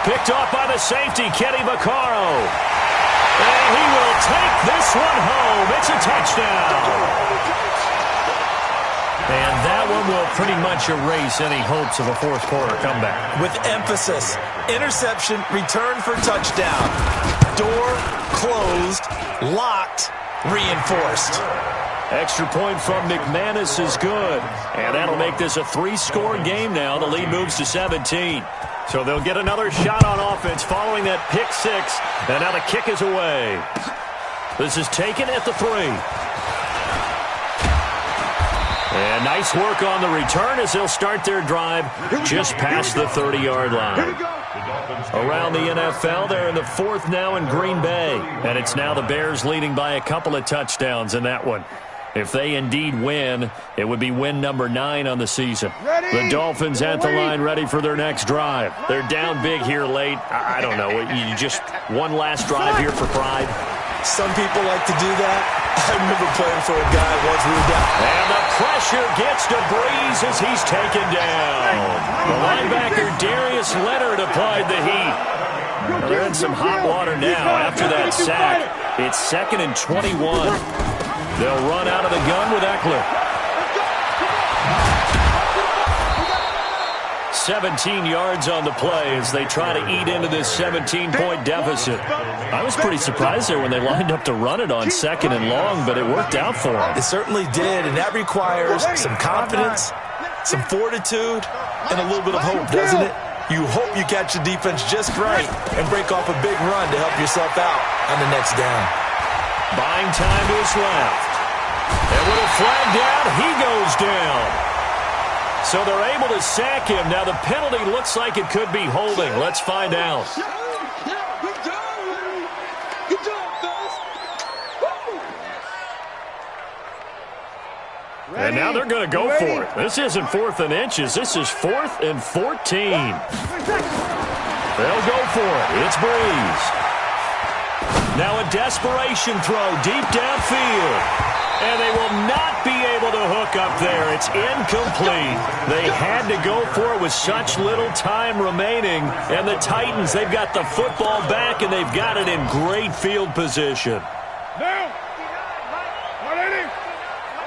Picked off by the safety, Kenny Vaccaro. And he will take this one home. It's a touchdown. And that one will pretty much erase any hopes of a 4th quarter comeback. With emphasis, interception, return for touchdown. Door closed, locked, reinforced. Extra point from McManus is good. And that'll make this a 3-score game now. The lead moves to 17. So they'll get another shot on offense following that pick 6. And now the kick is away. This is taken at the 3. And nice work on the return as they'll start their drive just past the 30-yard line. Around the NFL, they're in the 4th now in Green Bay. And it's now the Bears leading by a couple of touchdowns in that one. If they indeed win, it would be win number 9 on the season. The Dolphins at the line ready for their next drive. They're down big here late. I don't know. You just one last drive here for pride. Some people like to do that. I remember playing for a guy once we were down. And the pressure gets to Breeze as he's taken down. The linebacker Darius Leonard applied the heat. They're in some hot water now after that sack. It's 2nd and 21. They'll run out of the gun with Eckler. 17 yards on the play as they try to eat into this 17-point deficit. I was pretty surprised there when they lined up to run it on 2nd and long, but it worked out for them. It certainly did, and that requires some confidence, some fortitude, and a little bit of hope, doesn't it? You hope you catch the defense just right and break off a big run to help yourself out on the next down. Buying time to his left. And with a flag down, he goes down. So they're able to sack him. Now the penalty looks like it could be holding. Let's find out. And now they're going to go for it. This isn't 4th and inches. This is 4th and 14. They'll go for it. It's Breeze. Now a desperation throw deep downfield. And they will not be able to hook up there. It's incomplete. They had to go for it with such little time remaining. And the Titans, they've got the football back, and they've got it in great field position. Now, 180.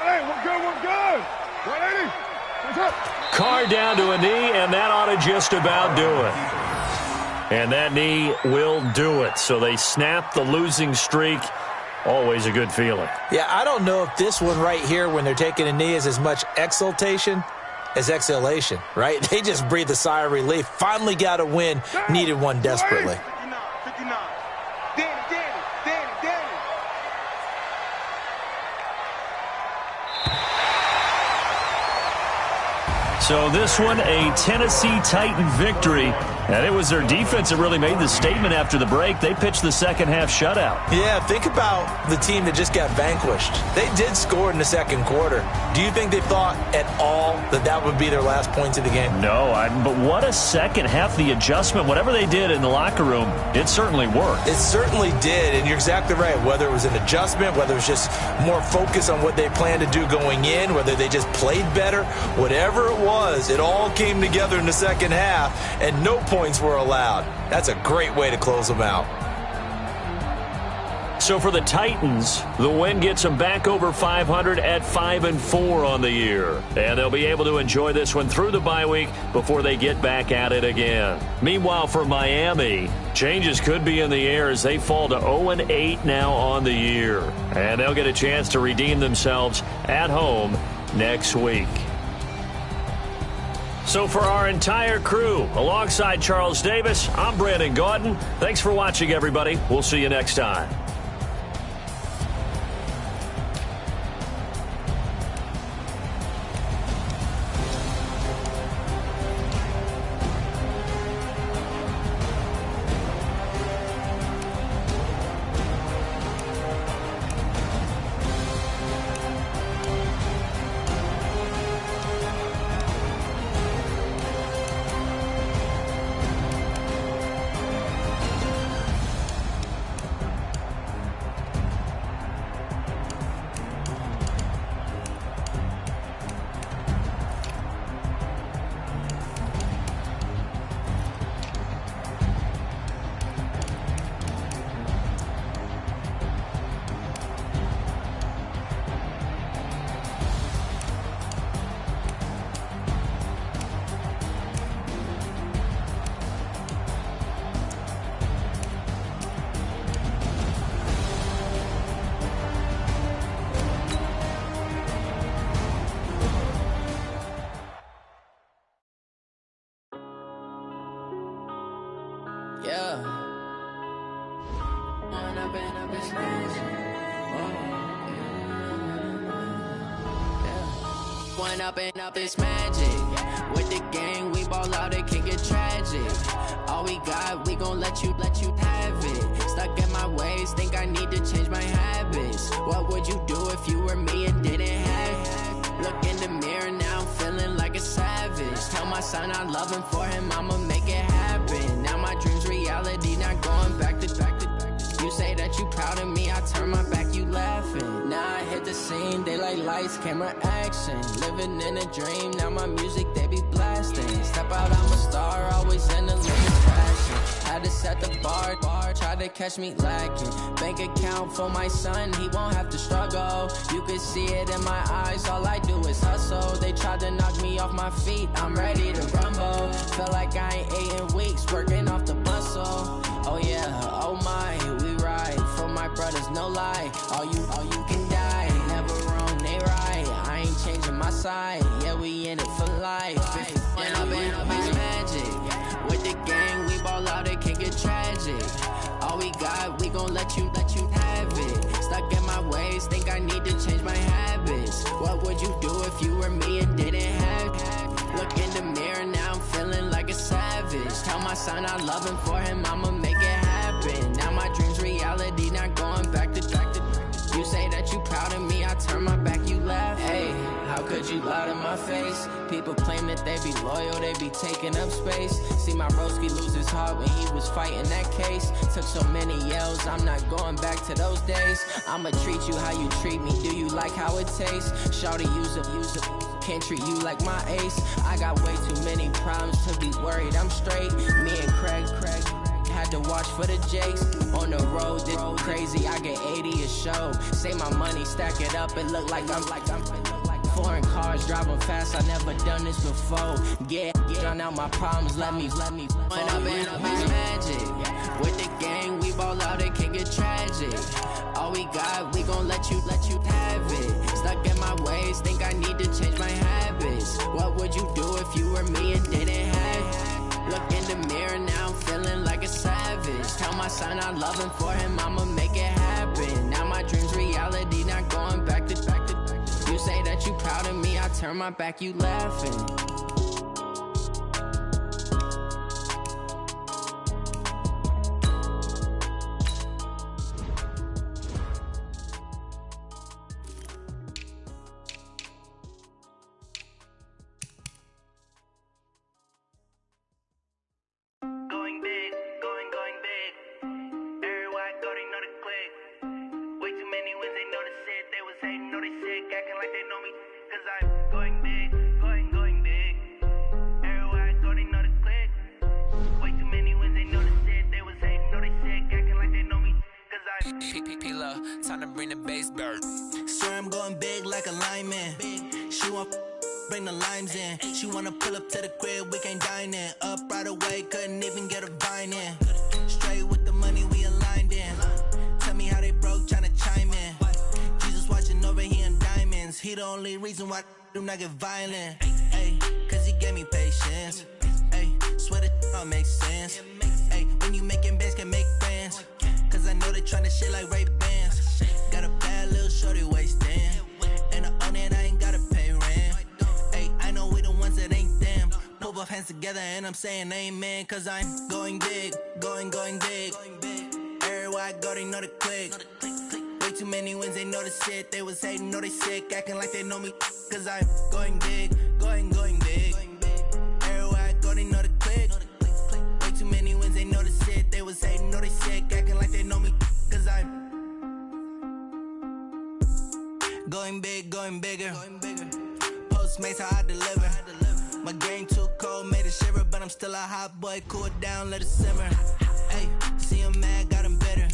180, we're good. 180. What's up? Carr down to a knee, and that ought to just about do it. And that knee will do it. So they snap the losing streak. Always a good feeling. Yeah, I don't know if this one right here, when they're taking a knee, is as much exultation as exhalation, right? They just breathe a sigh of relief. Finally got a win. Needed one desperately. 59. Danny. So this one, a Tennessee Titan victory. And it was their defense that really made the statement after the break. They pitched the second-half shutout. Yeah, think about the team that just got vanquished. They did score in the second quarter. Do you think they thought at all that that would be their last points of the game? No, but what a second half. The adjustment, whatever they did in the locker room, it certainly worked. It certainly did, and you're exactly right. Whether it was an adjustment, whether it was just more focus on what they planned to do going in, whether they just played better, whatever it was, it all came together in the second half, and no points were allowed. That's a great way to close them out. So for the Titans, the win gets them back over 500 at 5-4 on the year. And they'll be able to enjoy this one through the bye week before they get back at it again. Meanwhile, for Miami, changes could be in the air as they fall to 0-8 now on the year. And they'll get a chance to redeem themselves at home next week. So for our entire crew, alongside Charles Davis, I'm Brandon Gaudin. Thanks for watching, everybody. We'll see you next time. Up it's magic. With the gang, we ball out, it can get tragic. All we got, we gon' let you have it. Stuck in my ways, think I need to change my habits. What would you do if you were me and didn't have it? Look in the mirror, now I'm feeling like a savage. Tell my son I love him, for him I'ma make it happen. Now my dream's reality, not going back to. You say that you proud of me, I turn my back, you laughing. Now I hit the scene, they like lights, camera, action. Living in a dream, now my music, they be blasting. Step out, I'm a star, always in the latest fashion. Had to set the bar, try to catch me lacking. Bank account for my son, he won't have to struggle. You can see it in my eyes, all I do is hustle. They tried to knock me off my feet, I'm ready to rumble. Feel like I ain't ate in weeks, working off the muscle. Oh yeah, oh my, we ride for my brothers, no lie. All you can die, never wrong, they right. I ain't changing my side, yeah, we in it for life. When up in up it's magic. With the gang, we ball out, it can get tragic. All we got, we gon' let you have it. Stuck in my ways, think I need to change my habits. What would you do if you were me and didn't have it? Look in the mirror, now I'm feeling like a savage. Tell my son I love him, for him I'ma make it happen. Now my dream's reality, not going back to. You say that you proud of me, I turn my back, you laugh. Hey, how could you lie to my face? People claim that they be loyal, they be taking up space. See my broski lose his heart when he was fighting that case. Took so many yells, I'm not going back to those days. I'ma treat you how you treat me, do you like how it tastes? Shawty, use a can't treat you like my ace. I got way too many problems to be worried, I'm straight. Me and Craig had to watch for the Jakes. On the road, this crazy, I get 80 a show. Say my money, stack it up, it look like I'm foreign cars, driving fast, I never done this before. Drown out my problems, let me When up and up is magic. With the gang, we ball out, it can get tragic. All we got, we gon' let you have it. Stuck in my ways, think I need to change my habits. What would you do if you were me and didn't have it? Look in the mirror now, I'm feeling like a savage. Tell my son I love him, for him I'ma make it happen. Now my dream's reality, not going back to. You say that you proud of me, I turn my back, you laughing. Time to bring the bass bird. Swear I'm going big like a lineman. She want bring the limes in. She wanna pull up to the crib, we can't dine in. Up right away, couldn't even get a vine in. Straight with the money, we aligned in. Tell me how they broke, tryna chime in. Jesus watching over here in diamonds. He the only reason why do not get violent. Ay, cause he gave me patience. Ay, swear that all makes sense. Ay, when you making bands, can make friends. Cause I know they tryna shit like Ray-Bans. Got a bad little shorty wasting. And I own it, I ain't gotta pay rent. Ay, I know we the ones that ain't them. Pull both hands together and I'm saying amen. Cause I'm going big, going big. Everywhere I go, they know the click. Way too many wins, they know the shit. They was hating, know they sick, acting like they know me. Cause I'm going big, going big. Everywhere I go, they know the click. Way too many wins, they know the shit. They was hating, know they sick, acting like they know me. Cause I'm going big, going bigger. Postmates, how I deliver. My game too cold, made it shiver. But I'm still a hot boy, cool it down, let it simmer. Hey, see him mad, got him bitter.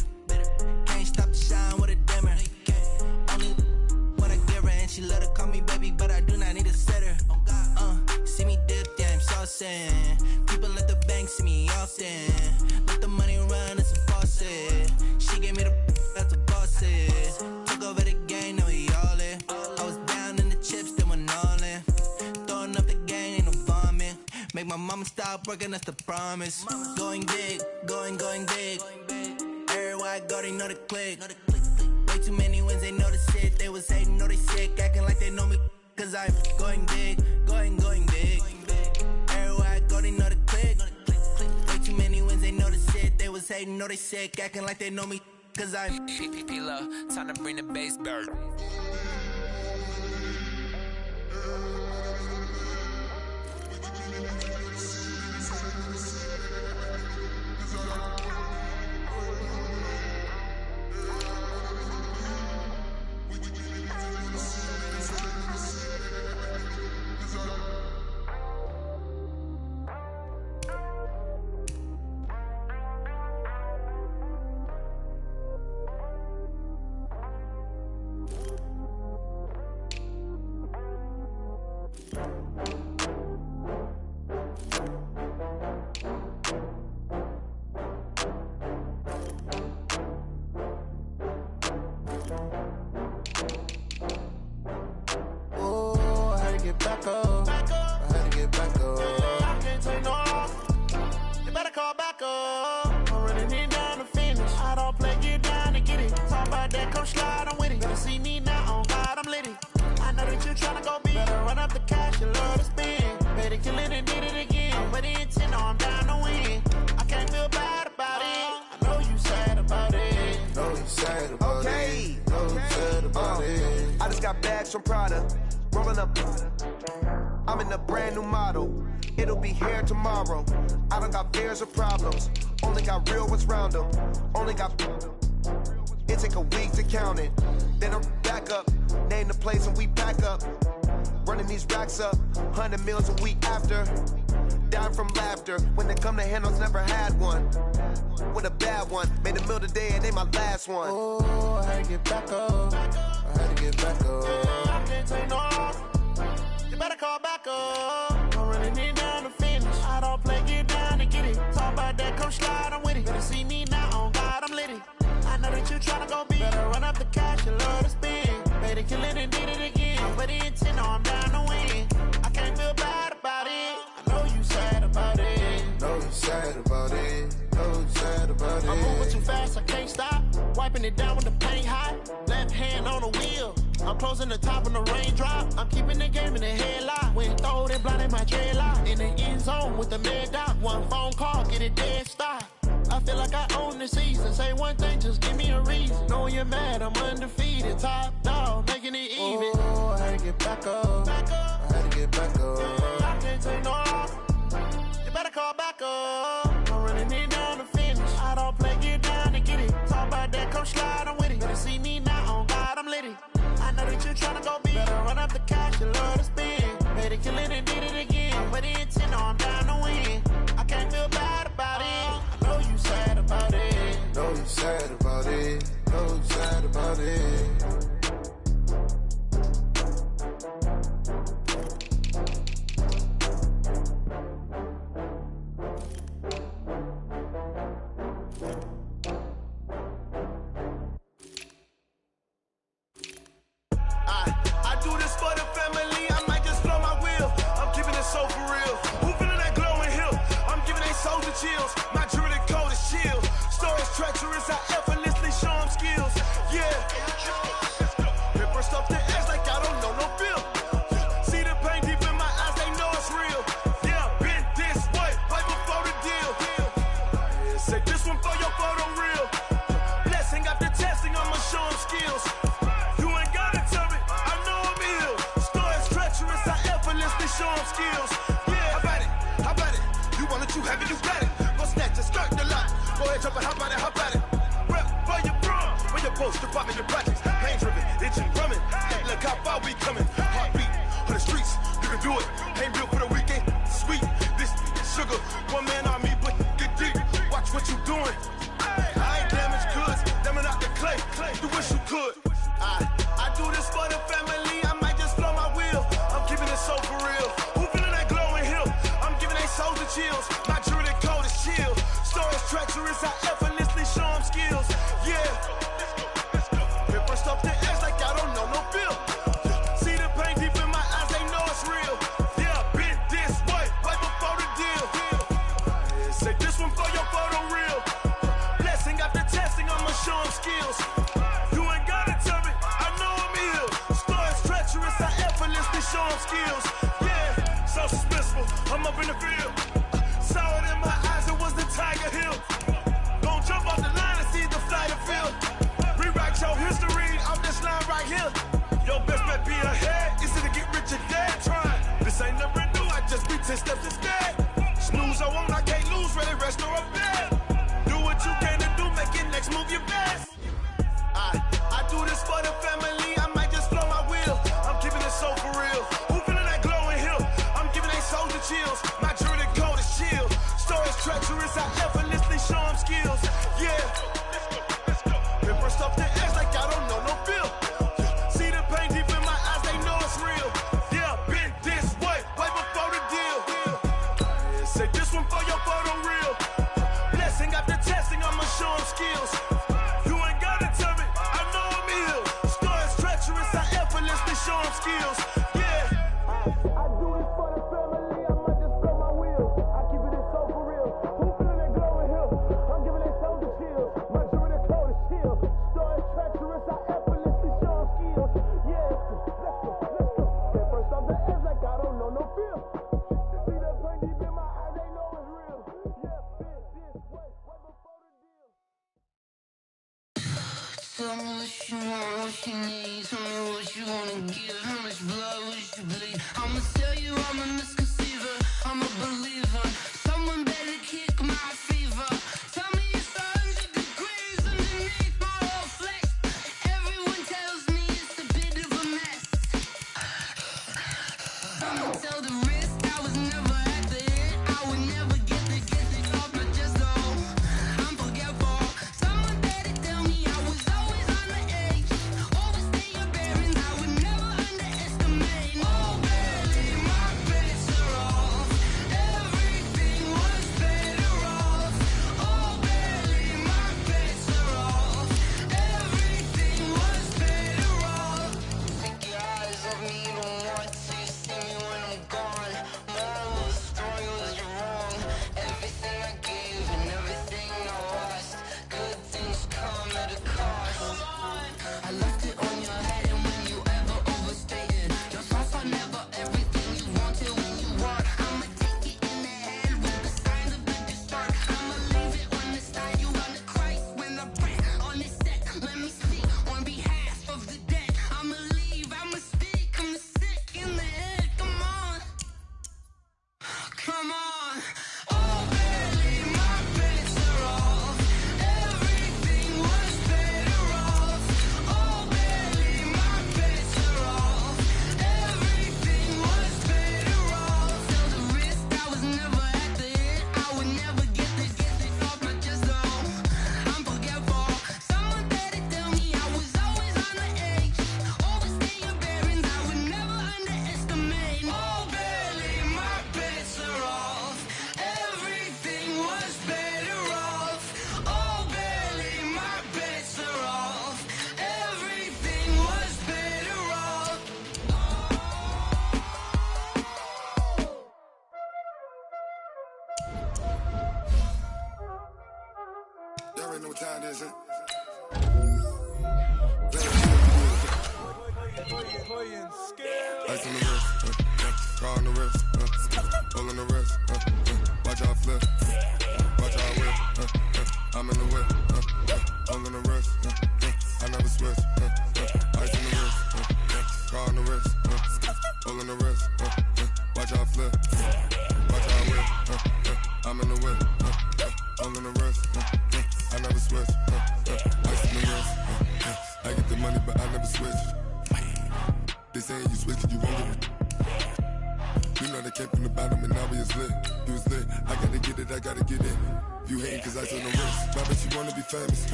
Can't stop the shine with a dimmer. Only when I give her, and she let her call me baby, but I do not need a sitter. See me dip, yeah, I'm saucing. People at the bank see me often. Let the money run, it's a faucet. She gave me the that's a boss is. Took over the game, now we all in. I was down in the chips, then went all in. Throwing up the game, ain't no vomit. Make my mama stop working, that's the promise. Going big, going big. Everywhere I go, they know the click. Way too many wins, they know the shit. They was hating, know they sick, acting like they know me. Cause I'm going big, going big. Everywhere I go, they know the click. Way too many wins, they know the shit. They was hating, know they sick, acting like they know me. Cause I'm P-P-P-Love, time to bring the bass bird. From Prada, rolling up. I'm in a brand new model. It'll be here tomorrow. I don't got fears or problems. Only got real what's round them. Only got. It take a week to count it. Then I'm back up. Name the place and we pack up. Running these racks up. 100 meals a week after. Dying from laughter. When they come to handles, never had one. With a bad one. Made a meal today and they my last one. Oh, I had to get back up. I had to get back up. I can't take no off. You better call back up. I'm running it down to finish. I don't play, get down to get it. Talk about that, come slide, I'm with it. Better see me now, on God, I'm lit it. I know that you tryna go big. Better run up the cash, you love to spend. Better kill it and did it again. But the intent, no, I'm down to win. I can't feel bad about it. I know you sad about it. Know you sad about it. Know you sad about it. I'm moving too fast, I can't stop. Wiping it down with the paint hot. Left hand on the wheel. I'm closing the top on the raindrop. I'm keeping the game in the headlock. When throwed and blinded my dreadlock. In the end zone with the mad dot. One phone call, get it dead stop. I feel like I own the season. Say one thing, just give me a reason. Knowing you're mad, I'm undefeated. Top dog, making it even. Oh, I had to get back up. Back up. I had to get back up. I can't take no off. You better call back up. I'm running it down to finish. I don't play, get down to get it. Talk about that, come slide, I'm with it. Better see me now, on God, I'm lit it. I know that you tryna go big. Better run up the cash, you love to spend. Better kill it and did it again. But the intent, no, I'm down to win. I can't feel bad about it. I know you sad about it. Know you sad about it. Know you sad about it. I do this for the family, I might just blow my wheel. I'm keeping it so for real. Who feeling that glowing hill? I'm giving they soldier chills. My jewelry coat is chill. Stories treacherous, I effortlessly show them skills. Yeah. Paper stuff the edge like I don't know no feel. See the pain deep in my eyes, they know it's real. Yeah, been this way, right before the deal. Say this one for your photo real. Blessing after testing, I'ma show them skills. You ain't gotta tell me, I know I'm ill. Stories treacherous, I effortlessly show them skills. Yeah, how about it? You want it, you have it, you got it. Go snatch it, skirt the lot. Go ahead, jump it, how about it? Rep for your bro, when you're supposed to pop in your projects. Pain driven, itching, drumming. Look how far we coming. Heartbeat on the streets, you can do it. Ain't real for the weekend, sweet. This sugar, one man army, but get deep. Watch what you doing. I ain't damaged goods, them out the clay. You wish you could. I do this for the family, I might just blow my wheel. I'm keeping it so for real. Who feeling that glowing hill? I'm giving they soldier chills. My jewelry coat is chill. Stories treacherous, I effortlessly show them skills. Yeah. Paper stuff the edge like I don't know no feel. See the pain deep in my eyes, they know it's real. Yeah, been this way, right before the deal. Say this one for your photo real. Blessing after testing, I'ma show them skills. You ain't gotta tell me, I know I'm ill. Stories treacherous, I effortlessly show them skills. Yeah, so suspenseful, I'm up in the field. Saw it in my eyes, it was the Tiger Hill. Gon' jump off the line and see the flight of field. Rewrite your history off this line right here. Your best bet be ahead, easy to get rich or dead trying. This ain't never new, I just be 10 steps instead. Snooze I won't, I can't lose, ready, rest or a bed. Do what you can to do, make your next move your best. I do this for the family, I might just blow my wheel. I'm keeping it so for real. Who feeling that glowing hill? I'm giving they soldier chills. My jewelry coat is chill. Stories treacherous, I effortlessly show them skills. Yeah. Paper stuff the edge like I don't know no feel. See the pain deep in my eyes, they know it's real. Yeah, been this way, right before the deal. Say this one for your photo real. Blessing after testing, I'ma show them skills. You ain't gotta tell me, I know I'm ill. Stories treacherous, I effortlessly show them skills. Tell me what you want, what you need. Tell me what you wanna give. How much blood would you bleed? I'ma tell you I'm a misconceiver. I'm a believer. Someone better kick my fever. Tell me it's 100 degrees underneath my whole flesh. Everyone tells me it's a bit of a mess. I'ma tell the risk I was never at the end. I would never get the off my chest though. I'm forgetful. Someone better tell me I was always on the edge. Overstay your bearings, I would never underestimate. Oh baby, my bets are off. Everything was better off. Oh baby, my bets are off. Everything was better off. Take your eyes off me, don't want to see me when I'm gone. Moral of the story was you're wrong. Everything I gave and everything I lost. Good things come at a cost. I left it on your head, and when you ever overstated, your thoughts are never everything you wanted when you want. I'ma take it in the head with the signs of the distort. I'ma leave it on the side. You run the Christ when I pray on this set. Let me speak on behalf of the dead. I'ma leave, I'ma speak. I'm sick in the head. Come on, come on. Oh baby, my bets are off. Everything was better off. Oh baby, my bets are off. Everything was better off. Tell the risk I was never at the end. I would never get this off my chest though. I'm forgetful. Someone better tell me I was always on the edge. Overstay your bearings, I would never underestimate. Oh baby, my bets are off. Everything was better off. Oh baby, my bets are off. Everything was better off. Y'all already know what time it is, huh? Ice on the wrist, car on the wrist, roll on the wrist, watch out flip, watch out whip, I'm in the whip, roll on the wrist, I never switch, ice on the wrist, car on the wrist, roll on the wrist, watch out flip, watch out whip, I'm in the whip, roll on the wrist, I never switch, ice on the wrist, I get the money but I never switch. They saying you switching, you won't get it. You know they came from the bottom and now we is lit. You was lit, I gotta get it, I gotta get it. You hating cause I on the wrist. Why bet you wanna be famous,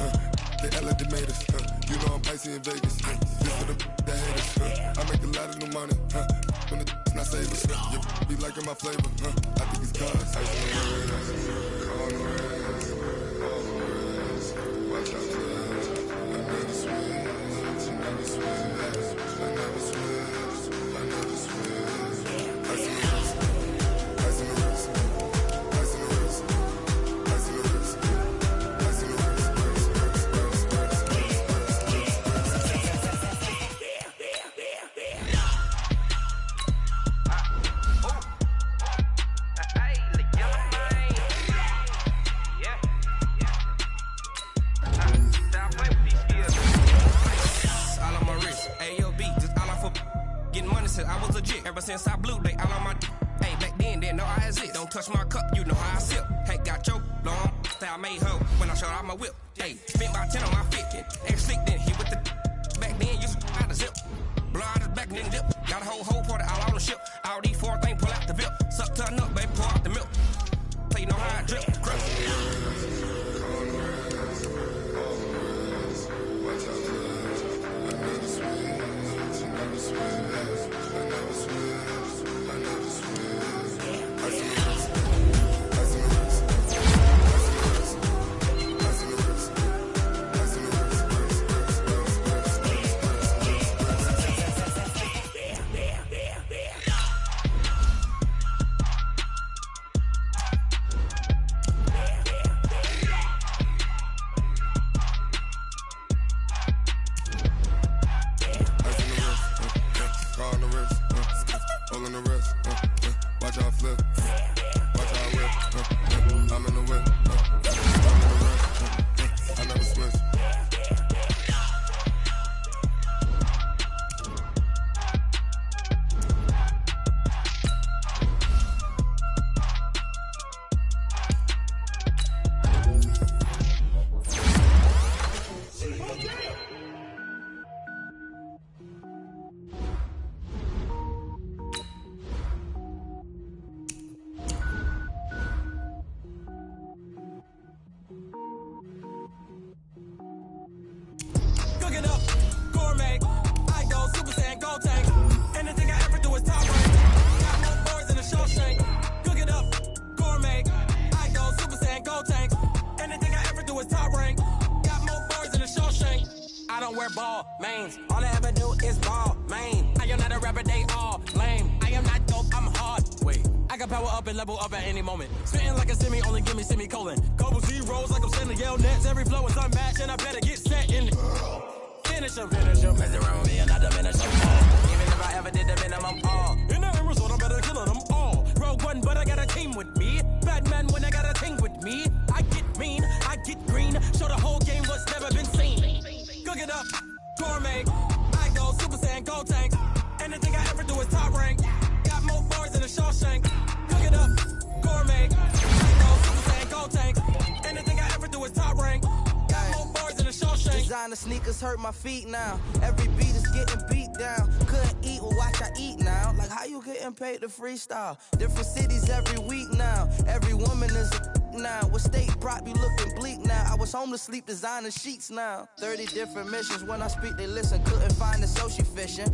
They LA they made us, You know I'm icy in Vegas, This for the that haters, I make a lot of new money, When the not savers, You be liking my flavor, I think it's cause ice on the wrist, on the wrist, on the wrist. Watch out for this, I never switch, I never switch, I never switch. Ever since I blew, they all on my hey, back then, didn't know I exist. Don't touch my cup, you know how I sip. Hey, got your long, say I made her when I showed out my whip. Hey, spent about 10 on my 50. Ex slick, then hit with the back then, used to out the zip. Blow out his back, then dip. Got a whole party all on the ship. All these four things, pull out the VIP. Suck to a nut, baby, pour out the milk. So you know how I drip. Crush. don't wear ball mains. All I ever do is ball main. I am not a rapper, they all lame. I am not dope, I'm hard. Wait, I can power up and level up at any moment. Spitting like a semi, only give me semicolon. Couple zeros like I'm sending yell nets. Every flow is unmatched, and I better get set in. Finish him. Mess around with me and not diminish them all. Even if I ever did the minimum all. In the end result, I'm better killing them all. Rogue one, but I got a team with me. Batman when I got a team with me. I get mean, I get green. Show the whole game what's never been seen. Cook it up, gourmet. I go Super Saiyan, gold tank. Anything I ever do is top rank. Got more bars than a Shawshank. Cook it up, gourmet. I go Super Saiyan, gold tank. Anything I ever do is top rank. Got more bars than a Shawshank. Designer sneakers hurt my feet now. Every beat is getting beat down. Couldn't eat, well watch I eat now. Like how you getting paid to freestyle? Different cities every week now. Every woman is a now. What state prop you looking bleak now? I was home to sleep designing sheets now. 30 different missions. When I speak they listen. Couldn't find the social fishing.